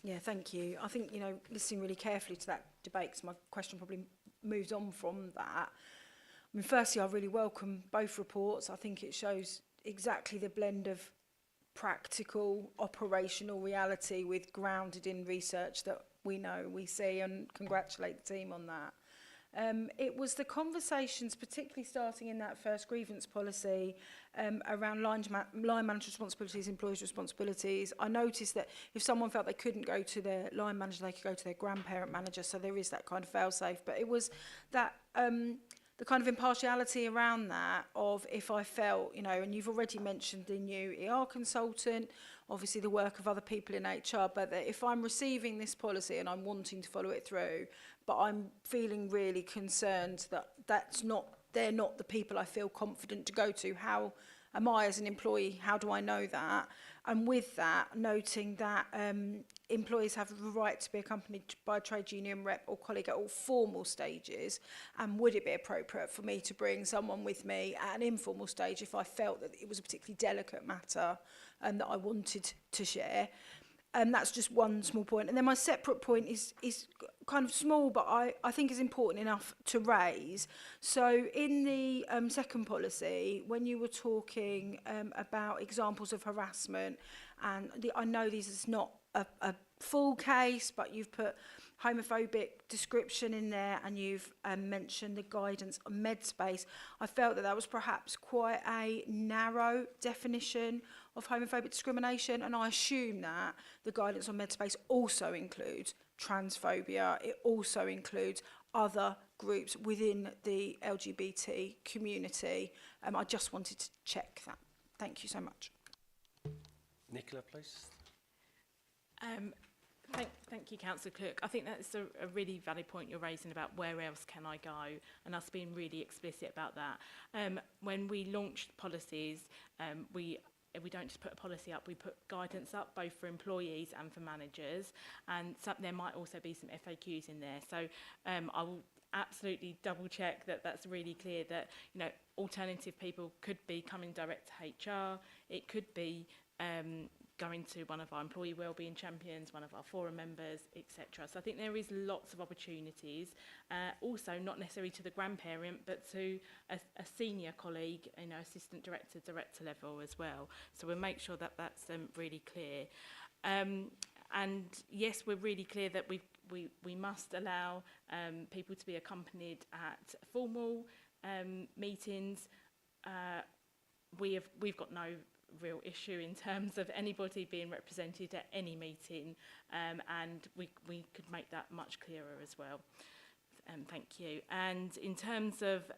Yeah, thank you. I think, listening really carefully to that debate, because my question probably moves on from that. I mean, firstly, I really welcome both reports. I think it shows exactly the blend of practical, operational reality with grounded in research that we know, we see, and congratulate the team on that. It was the conversations, particularly starting in that first grievance policy, around line manager responsibilities, employees' responsibilities. I noticed that if someone felt they couldn't go to their line manager, they could go to their grandparent manager, so there is that kind of fail-safe. But it was that the kind of impartiality around that of, if I felt, and you've already mentioned the new ER consultant, obviously the work of other people in HR, but that if I'm receiving this policy and I'm wanting to follow it through, but I'm feeling really concerned that they're not the people I feel confident to go to, how am I as an employee, how do I know that? And with that, noting that employees have the right to be accompanied by a trade union rep or colleague at all formal stages, and would it be appropriate for me to bring someone with me at an informal stage if I felt that it was a particularly delicate matter and that I wanted to share? And that's just one small point. And then my separate point is kind of small, but I think is important enough to raise. So in the second policy, when you were talking about examples of harassment and I know this is not a full case, but you've put homophobic description in there, and you've mentioned the guidance on MedSpace. I felt that was perhaps quite a narrow definition of homophobic discrimination, and I assume that the guidance on MedSpace also includes transphobia. It also includes other groups within the LGBT community. I just wanted to check that. Thank you so much. Nicola, please. Thank you, Councillor Cook. I think that's a really valid point you're raising about where else can I go, and us being really explicit about that. When we launched policies, we don't just put a policy up, we put guidance up both for employees and for managers, and there might also be some FAQs in there. So I will absolutely double check that that's really clear, that alternative people could be coming direct to HR, it could be going to one of our employee wellbeing champions, one of our forum members, etc. So I think there is lots of opportunities, also not necessarily to the grandparent, but to a senior colleague, assistant director, director level as well. So we'll make sure that that's really clear. And yes, we're really clear that we must allow people to be accompanied at formal meetings. We've got no real issue in terms of anybody being represented at any meeting, and we could make that much clearer as well. Thank you. And in terms of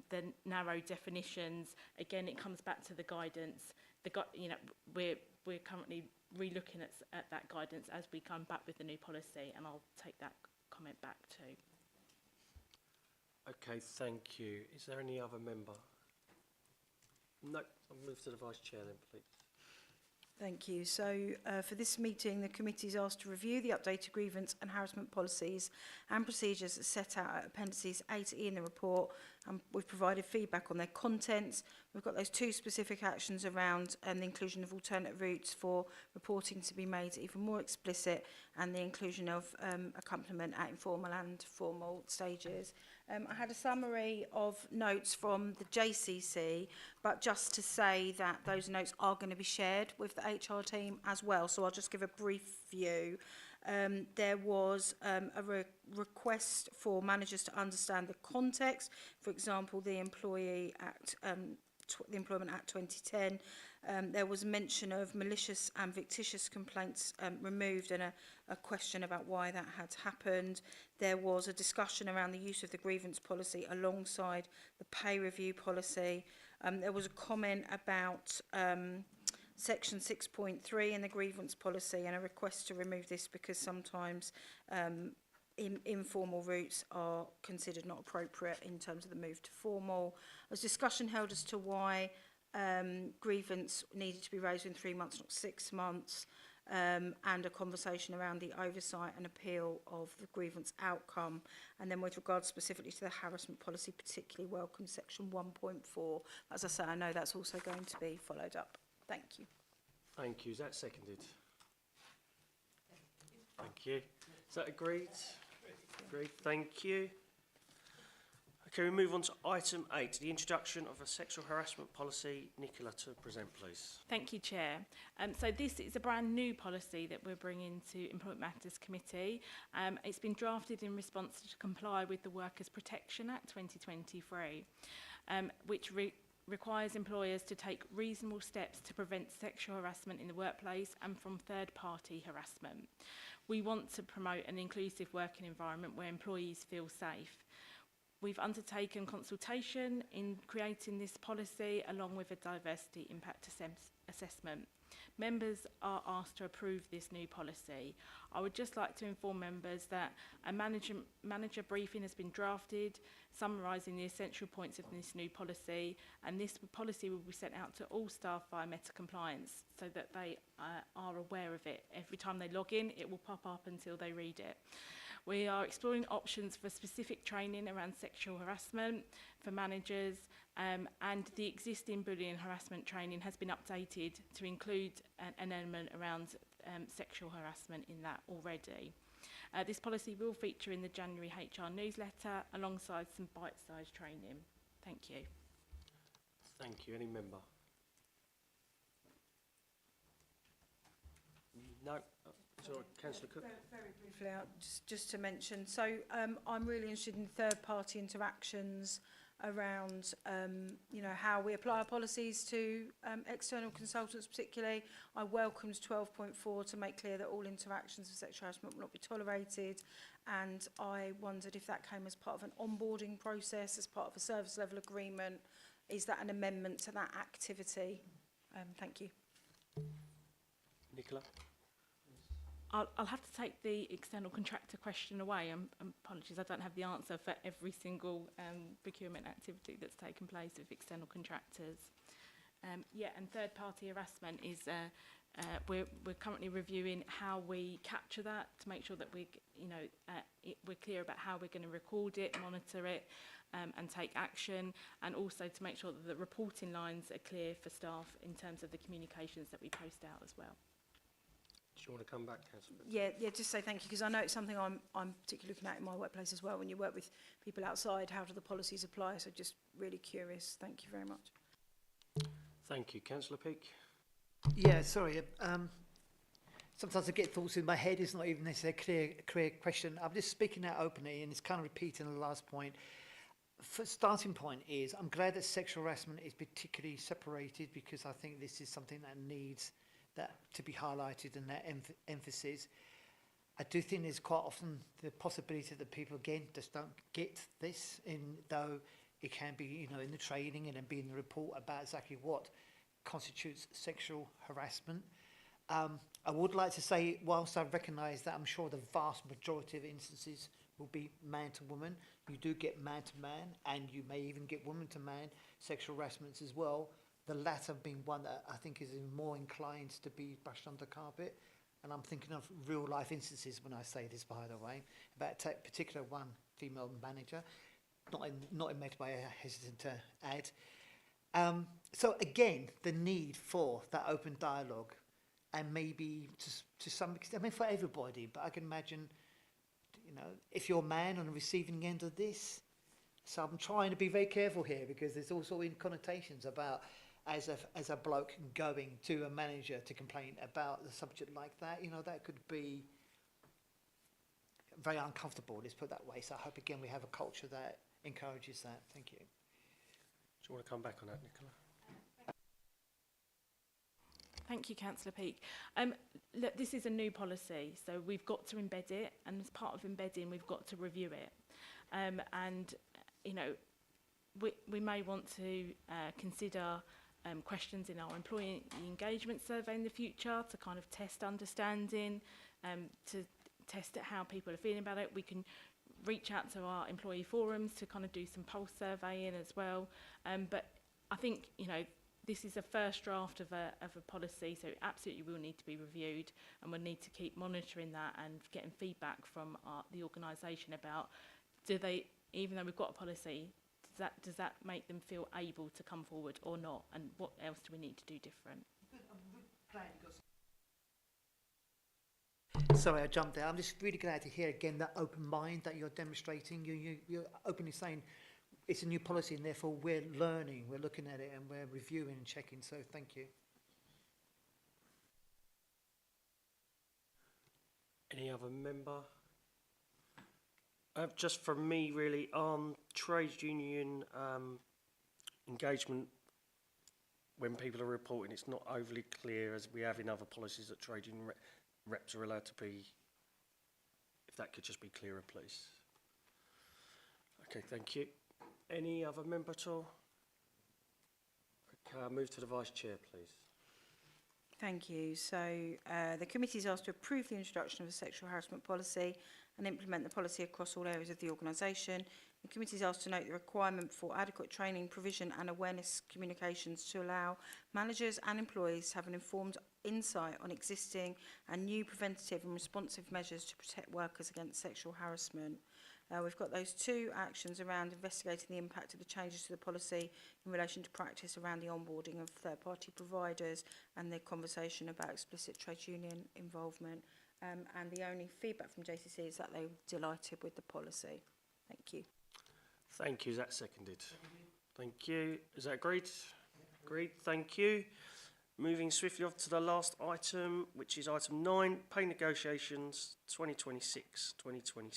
the narrow definitions, again, it comes back to the guidance. We're currently re-looking at that guidance as we come back with the new policy, and I'll take that comment back too. Okay, thank you. Is there any other member? No, I'll move to the Vice Chair then, please. Thank you. So for this meeting, the committee is asked to review the updated grievance and harassment policies and procedures set out at appendices A to E in the report, and we've provided feedback on their contents. We've got those two specific actions around the inclusion of alternate routes for reporting to be made even more explicit, and the inclusion of accompaniment at informal and formal stages. I had a summary of notes from the JCC, but just to say that those notes are going to be shared with the HR team as well, so I'll just give a brief view. There was a request for managers to understand the context, for example, the Employee Act, the Employment Act 2010. There was mention of malicious and fictitious complaints removed, and a question about why that had happened. There was a discussion around the use of the grievance policy alongside the pay review policy. There was a comment about section 6.3 in the grievance policy, and a request to remove this because sometimes informal routes are considered not appropriate in terms of the move to formal. There was discussion held as to why grievance needed to be raised in 3 months, not 6 months, and a conversation around the oversight and appeal of the grievance outcome. And then with regard specifically to the harassment policy, particularly welcome section 1.4. As I say, I know that's also going to be followed up. Thank you. Thank you. Is that seconded? Thank you. Is that agreed? Agreed. Thank you. Okay, we move on to item 8, the introduction of a sexual harassment policy. Nicola, to present, please. Thank you, Chair. So this is a brand new policy that we're bringing to Employment Matters Committee. It's been drafted in response to comply with the Workers' Protection Act 2023, which requires employers to take reasonable steps to prevent sexual harassment in the workplace and from third-party harassment. We want to promote an inclusive working environment where employees feel safe. We've undertaken consultation in creating this policy along with a diversity impact assessment. Members are asked to approve this new policy. I would just like to inform members that a manager briefing has been drafted summarising the essential points of this new policy, and this policy will be sent out to all staff via Meta Compliance so that they are aware of it. Every time they log in, it will pop up until they read it. We are exploring options for specific training around sexual harassment for managers, and the existing bullying and harassment training has been updated to include an element around sexual harassment in that already. This policy will feature in the January HR newsletter alongside some bite-sized training. Thank you. Thank you. Any member? No. Sorry, Councillor Cook. Very briefly, just to mention, so I'm really interested in third-party interactions around, you know, how we apply our policies to external consultants particularly. I welcomed 12.4 to make clear that all interactions with sexual harassment will not be tolerated, and I wondered if that came as part of an onboarding process, as part of a service level agreement. Is that an amendment to that activity? Thank you. Nicola. I'll have to take the external contractor question away. Apologies, I don't have the answer for every single procurement activity that's taken place with external contractors. Yeah, and third-party harassment is we're currently reviewing how we capture that to make sure that we, you know, we're clear about how we're going to record it, monitor it, and take action, and also to make sure that the reporting lines are clear for staff in terms of the communications that we post out as well. Do you want to come back, Councillor? Yeah, just say thank you, because I know it's something I'm particularly looking at in my workplace as well. When you work with people outside, how do the policies apply? So just really curious. Thank you very much. Thank you. Councillor Peake. Yeah, sorry. Sometimes I get thoughts in my head. It's not even necessarily a clear question. I'm just speaking out openly, and it's kind of repeating the last point. For starting point is, I'm glad that sexual harassment is particularly separated, because I think this is something that needs that to be highlighted, and that emphasis. I do think there's quite often the possibility that people, again, just don't get this, though it can be, you know, in the training and then be in the report about exactly what constitutes sexual harassment. I would like to say, whilst I recognise that I'm sure the vast majority of instances will be man to woman, you do get man to man, and you may even get woman to man sexual harassments as well. The latter being one that I think is more inclined to be brushed under the carpet. And I'm thinking of real life instances when I say this, by the way, about a particular one female manager, not in matter I hesitant to add. So again, the need for that open dialogue, and maybe to some extent, I mean for everybody, but I can imagine, you know, if you're a man on the receiving end of this, so I'm trying to be very careful here, because there's also connotations about as a bloke going to a manager to complain about a subject like that, you know, that could be very uncomfortable, let's put it that way. So I hope again we have a culture that encourages that. Thank you. Do you want to come back on that, Nicola? Thank you, Councillor Peake. Look, this is a new policy, so we've got to embed it, and as part of embedding, we've got to review it. And, you know, we may want to consider questions in our employee engagement survey in the future to kind of test understanding, to test how people are feeling about it. We can reach out to our employee forums to kind of do some pulse surveying as well. But I think, you know, this is a first draft of a policy, so it absolutely will need to be reviewed, and we'll need to keep monitoring that and getting feedback from the organisation about, do they, even though we've got a policy, does that make them feel able to come forward or not, and what else do we need to do different? Sorry, I jumped there. I'm just really glad to hear again that open mind that you're demonstrating. You're openly saying it's a new policy, and therefore we're learning, we're looking at it, and we're reviewing and checking. So thank you. Any other member? Just from me, really, trade union engagement, when people are reporting, it's not overly clear, as we have in other policies, that trade union reps are allowed to be. If that could just be clearer, please. Okay, thank you. Any other member at all? Okay, I'll move to the Vice Chair, please. Thank you. So the committee is asked to approve the introduction of a sexual harassment policy and implement the policy across all areas of the organisation. The committee is asked to note the requirement for adequate training, provision and awareness communications to allow managers and employees to have an informed insight on existing and new preventative and responsive measures to protect workers against sexual harassment. We've got those two actions around investigating the impact of the changes to the policy in relation to practice around the onboarding of third-party providers, and the conversation about explicit trade union involvement. And the only feedback from JCC is that they were delighted with the policy. Thank you. Thank you. Is that seconded? Thank you. Is that agreed? Agreed. Thank you. Moving swiftly on to the last item, which is item 9, pay negotiations 2026-2027.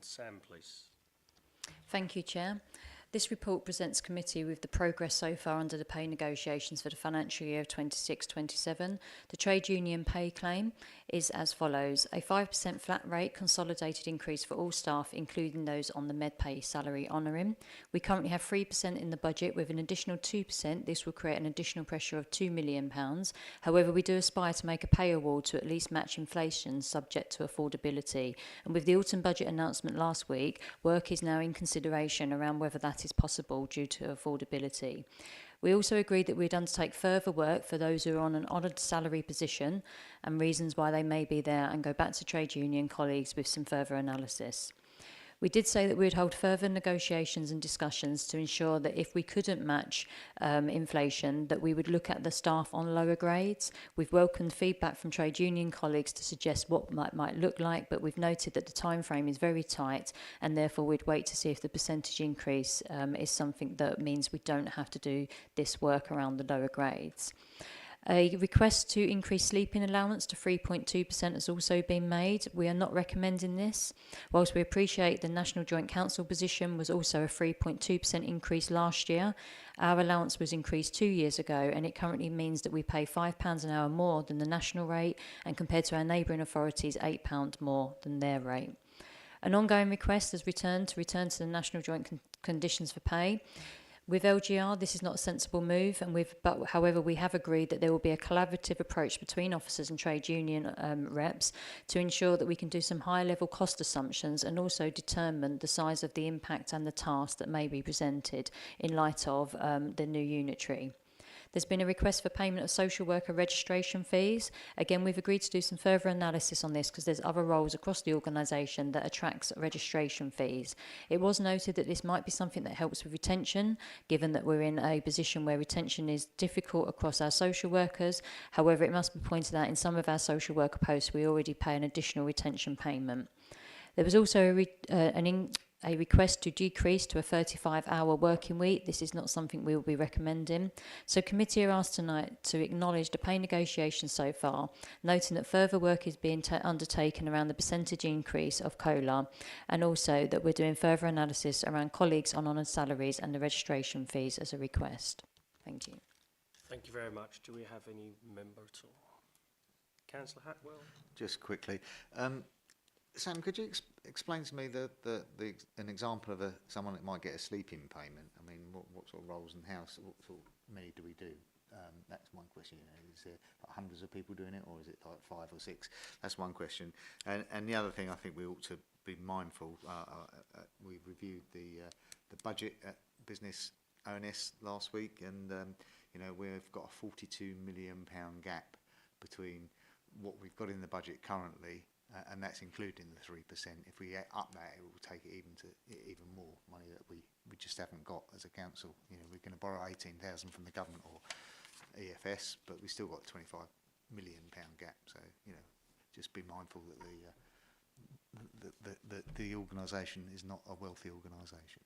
Sam, please. Thank you, Chair. This report presents committee with the progress so far under the pay negotiations for the financial year of 26-27. The trade union pay claim is as follows: a 5% flat rate consolidated increase for all staff, including those on the MedPay salary honouring. We currently have 3% in the budget. With an additional 2%, this will create an additional pressure of £2 million. However, we do aspire to make a pay award to at least match inflation, subject to affordability. And with the autumn budget announcement last week, work is now in consideration around whether that is possible due to affordability. We also agreed that we'd undertake further work for those who are on an honoured salary position and reasons why they may be there, and go back to trade union colleagues with some further analysis. We did say that we would hold further negotiations and discussions to ensure that if we couldn't match inflation, that we would look at the staff on lower grades. We've welcomed feedback from trade union colleagues to suggest what might look like, but we've noted that the time frame is very tight, and therefore we'd wait to see if the percentage increase is something that means we don't have to do this work around the lower grades. A request to increase sleeping allowance to 3.2% has also been made. We are not recommending this. Whilst we appreciate the National Joint Council position was also a 3.2% increase last year, our allowance was increased 2 years ago, and it currently means that we pay £5 an hour more than the national rate, and compared to our neighbouring authorities, £8 more than their rate. An ongoing request has returned to the National Joint Conditions for Pay. With LGR, this is not a sensible move, however, we have agreed that there will be a collaborative approach between officers and trade union reps to ensure that we can do some high-level cost assumptions and also determine the size of the impact and the task that may be presented in light of the new unitary. There's been a request for payment of social worker registration fees. Again, we've agreed to do some further analysis on this because there's other roles across the organisation that attracts registration fees. It was noted that this might be something that helps with retention, given that we're in a position where retention is difficult across our social workers. However, it must be pointed out in some of our social worker posts we already pay an additional retention payment. There was also a request to decrease to a 35-hour working week. This is not something we will be recommending. So committee are asked tonight to acknowledge the pay negotiations so far, noting that further work is being undertaken around the percentage increase of COLA, and also that we're doing further analysis around colleagues on honoured salaries and the registration fees as a request. Thank you. Thank you very much. Do we have any member at all? Councillor Hackwell? Just quickly. Sam, could you explain to me an example of someone that might get a sleep-in payment? I mean, what sort of roles and what sort of many do we do? That's one question. You know, is there like hundreds of people doing it, or is it like 5 or 6? That's one question. And the other thing I think we ought to be mindful. We reviewed the budget at Business ONS last week, and you know, we've got a £42 million gap between what we've got in the budget currently. And that's including the 3%. If we up that, it will take it even more money that we just haven't got as a council. You know, we're going to borrow 18,000 from the government or EFS, but we still got a £25 million gap. So, you know, just be mindful that the organisation is not a wealthy organisation.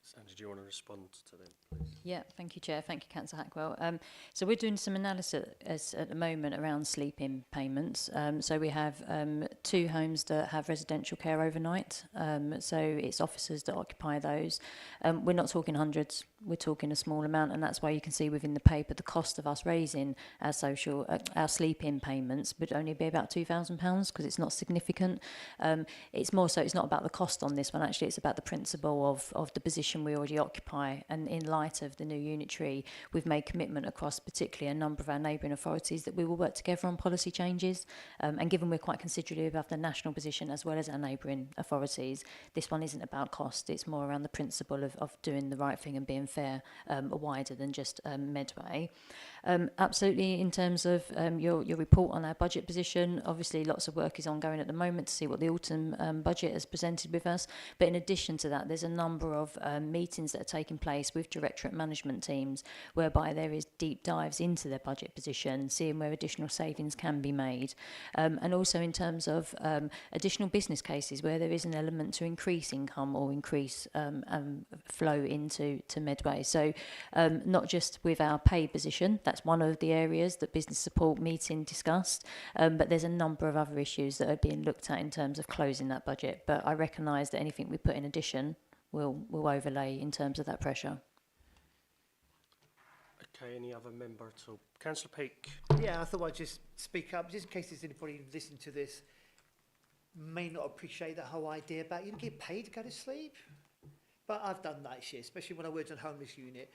Sam, did you want to respond to them, please? Yeah, thank you, Chair. Thank you, Councillor Hackwell. So we're doing some analysis at the moment around sleep-in payments. So we have 2 homes that have residential care overnight. So it's officers that occupy those. We're not talking hundreds. We're talking a small amount, and that's why you can see within the paper the cost of us raising our sleep-in payments would only be about £2,000 because it's not significant. It's more so it's not about the cost on this one. Actually, it's about the principle of the position we already occupy, and in light of the new unitary, we've made commitment across particularly a number of our neighbouring authorities that we will work together on policy changes, and given we're quite considerably above the national position as well as our neighbouring authorities, this one isn't about cost. It's more around the principle of doing the right thing and being fair, wider than just Medway. Absolutely, in terms of your report on our budget position, obviously lots of work is ongoing at the moment to see what the autumn budget has presented with us. But in addition to that, there's a number of meetings that are taking place with directorate management teams, whereby there is deep dives into their budget position, seeing where additional savings can be made. And also in terms of additional business cases where there is an element to increase income or increase flow into Medway. So not just with our pay position, that's one of the areas that business support meeting discussed, but there's a number of other issues that are being looked at in terms of closing that budget. But I recognise that anything we put in addition will overlay in terms of that pressure. Okay, any other member at all? Councillor Peake. Yeah, I thought I'd just speak up, just in case there's anybody listening to this may not appreciate the whole idea about you don't get paid to go to sleep. But I've done night shifts, especially when I worked in a homeless unit.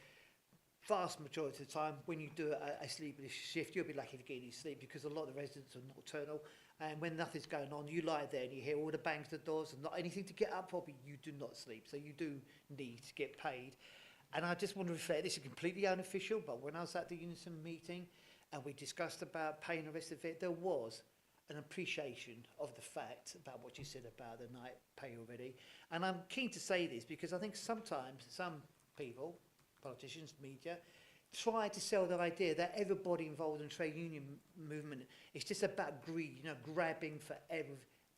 Vast majority of the time, when you do a sleepless shift, you'll be lucky to get any sleep because a lot of the residents are nocturnal. And when nothing's going on, you lie there and you hear all the bangs of the doors and not anything to get up for, but you do not sleep. So you do need to get paid. And I just want to reflect, this is completely unofficial, but when I was at the Unison meeting and we discussed about pay and the rest of it, there was an appreciation of the fact about what you said about the night pay already. And I'm keen to say this because I think sometimes some people, politicians, media, try to sell their idea that everybody involved in trade union movement is just about greed, you know, grabbing for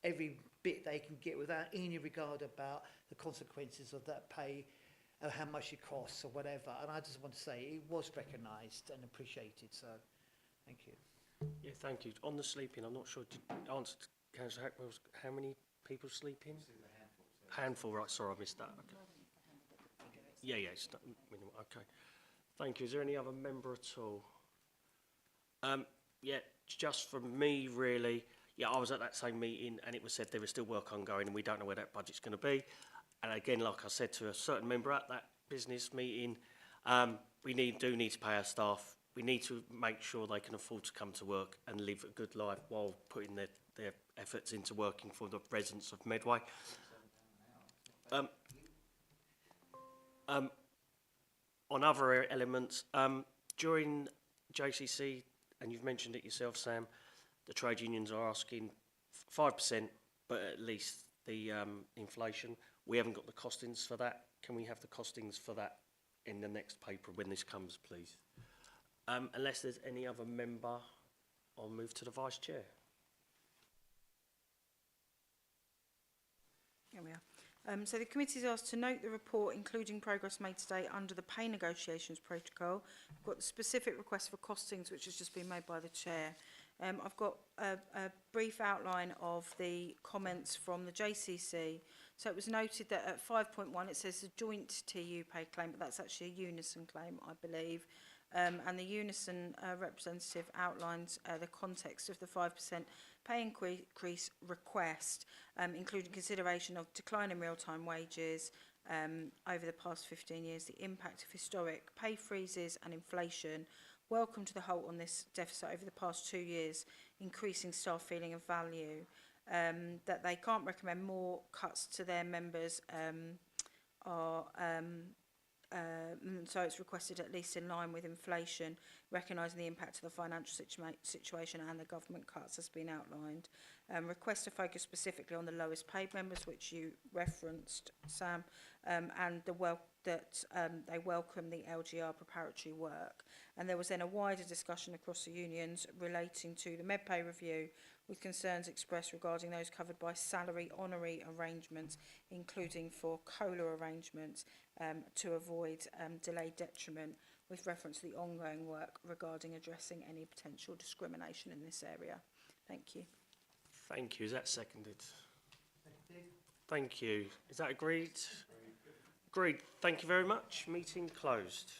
every bit they can get without any regard about the consequences of that pay or how much it costs or whatever. And I just want to say it was recognised and appreciated, so thank you. Yeah, thank you. On the sleeping, I'm not sure, did you answer Councillor Hackwell's, how many people sleep in? Handful, right, sorry, I missed that. Okay. Yeah, it's not minimum, okay. Thank you. Is there any other member at all? Yeah, just for me, really, yeah, I was at that same meeting and it was said there is still work ongoing and we don't know where that budget's going to be. And again, like I said to a certain member at that business meeting, we do need to pay our staff. We need to make sure they can afford to come to work and live a good life while putting their efforts into working for the residents of Medway. On other elements, during JCC, and you've mentioned it yourself, Sam, the trade unions are asking 5%, but at least the inflation. We haven't got the costings for that. Can we have the costings for that in the next paper when this comes, please? Unless there's any other member, I'll move to the Vice Chair. Here we are. So the committee is asked to note the report, including progress made today under the pay negotiations protocol. I've got the specific request for costings, which has just been made by the chair. I've got a brief outline of the comments from the JCC. So it was noted that at 5.1 it says a joint TU pay claim, but that's actually a Unison claim, I believe. And the Unison representative outlines the context of the 5% pay increase request, including consideration of decline in real-time wages over the past 15 years, the impact of historic pay freezes and inflation, welcome to the halt on this deficit over the past 2 years, increasing staff feeling of value, that they can't recommend more cuts to their members so it's requested at least in line with inflation, recognising the impact of the financial situation and the government cuts has been outlined. Request to focus specifically on the lowest paid members, which you referenced, Sam, and they welcome the LGR preparatory work. And there was then a wider discussion across the unions relating to the MedPay review, with concerns expressed regarding those covered by salary honorary arrangements, including for COLA arrangements, to avoid delayed detriment, with reference to the ongoing work regarding addressing any potential discrimination in this area. Thank you. Thank you. Is that seconded? Thank you. Is that agreed? Agreed. Thank you very much. Meeting closed.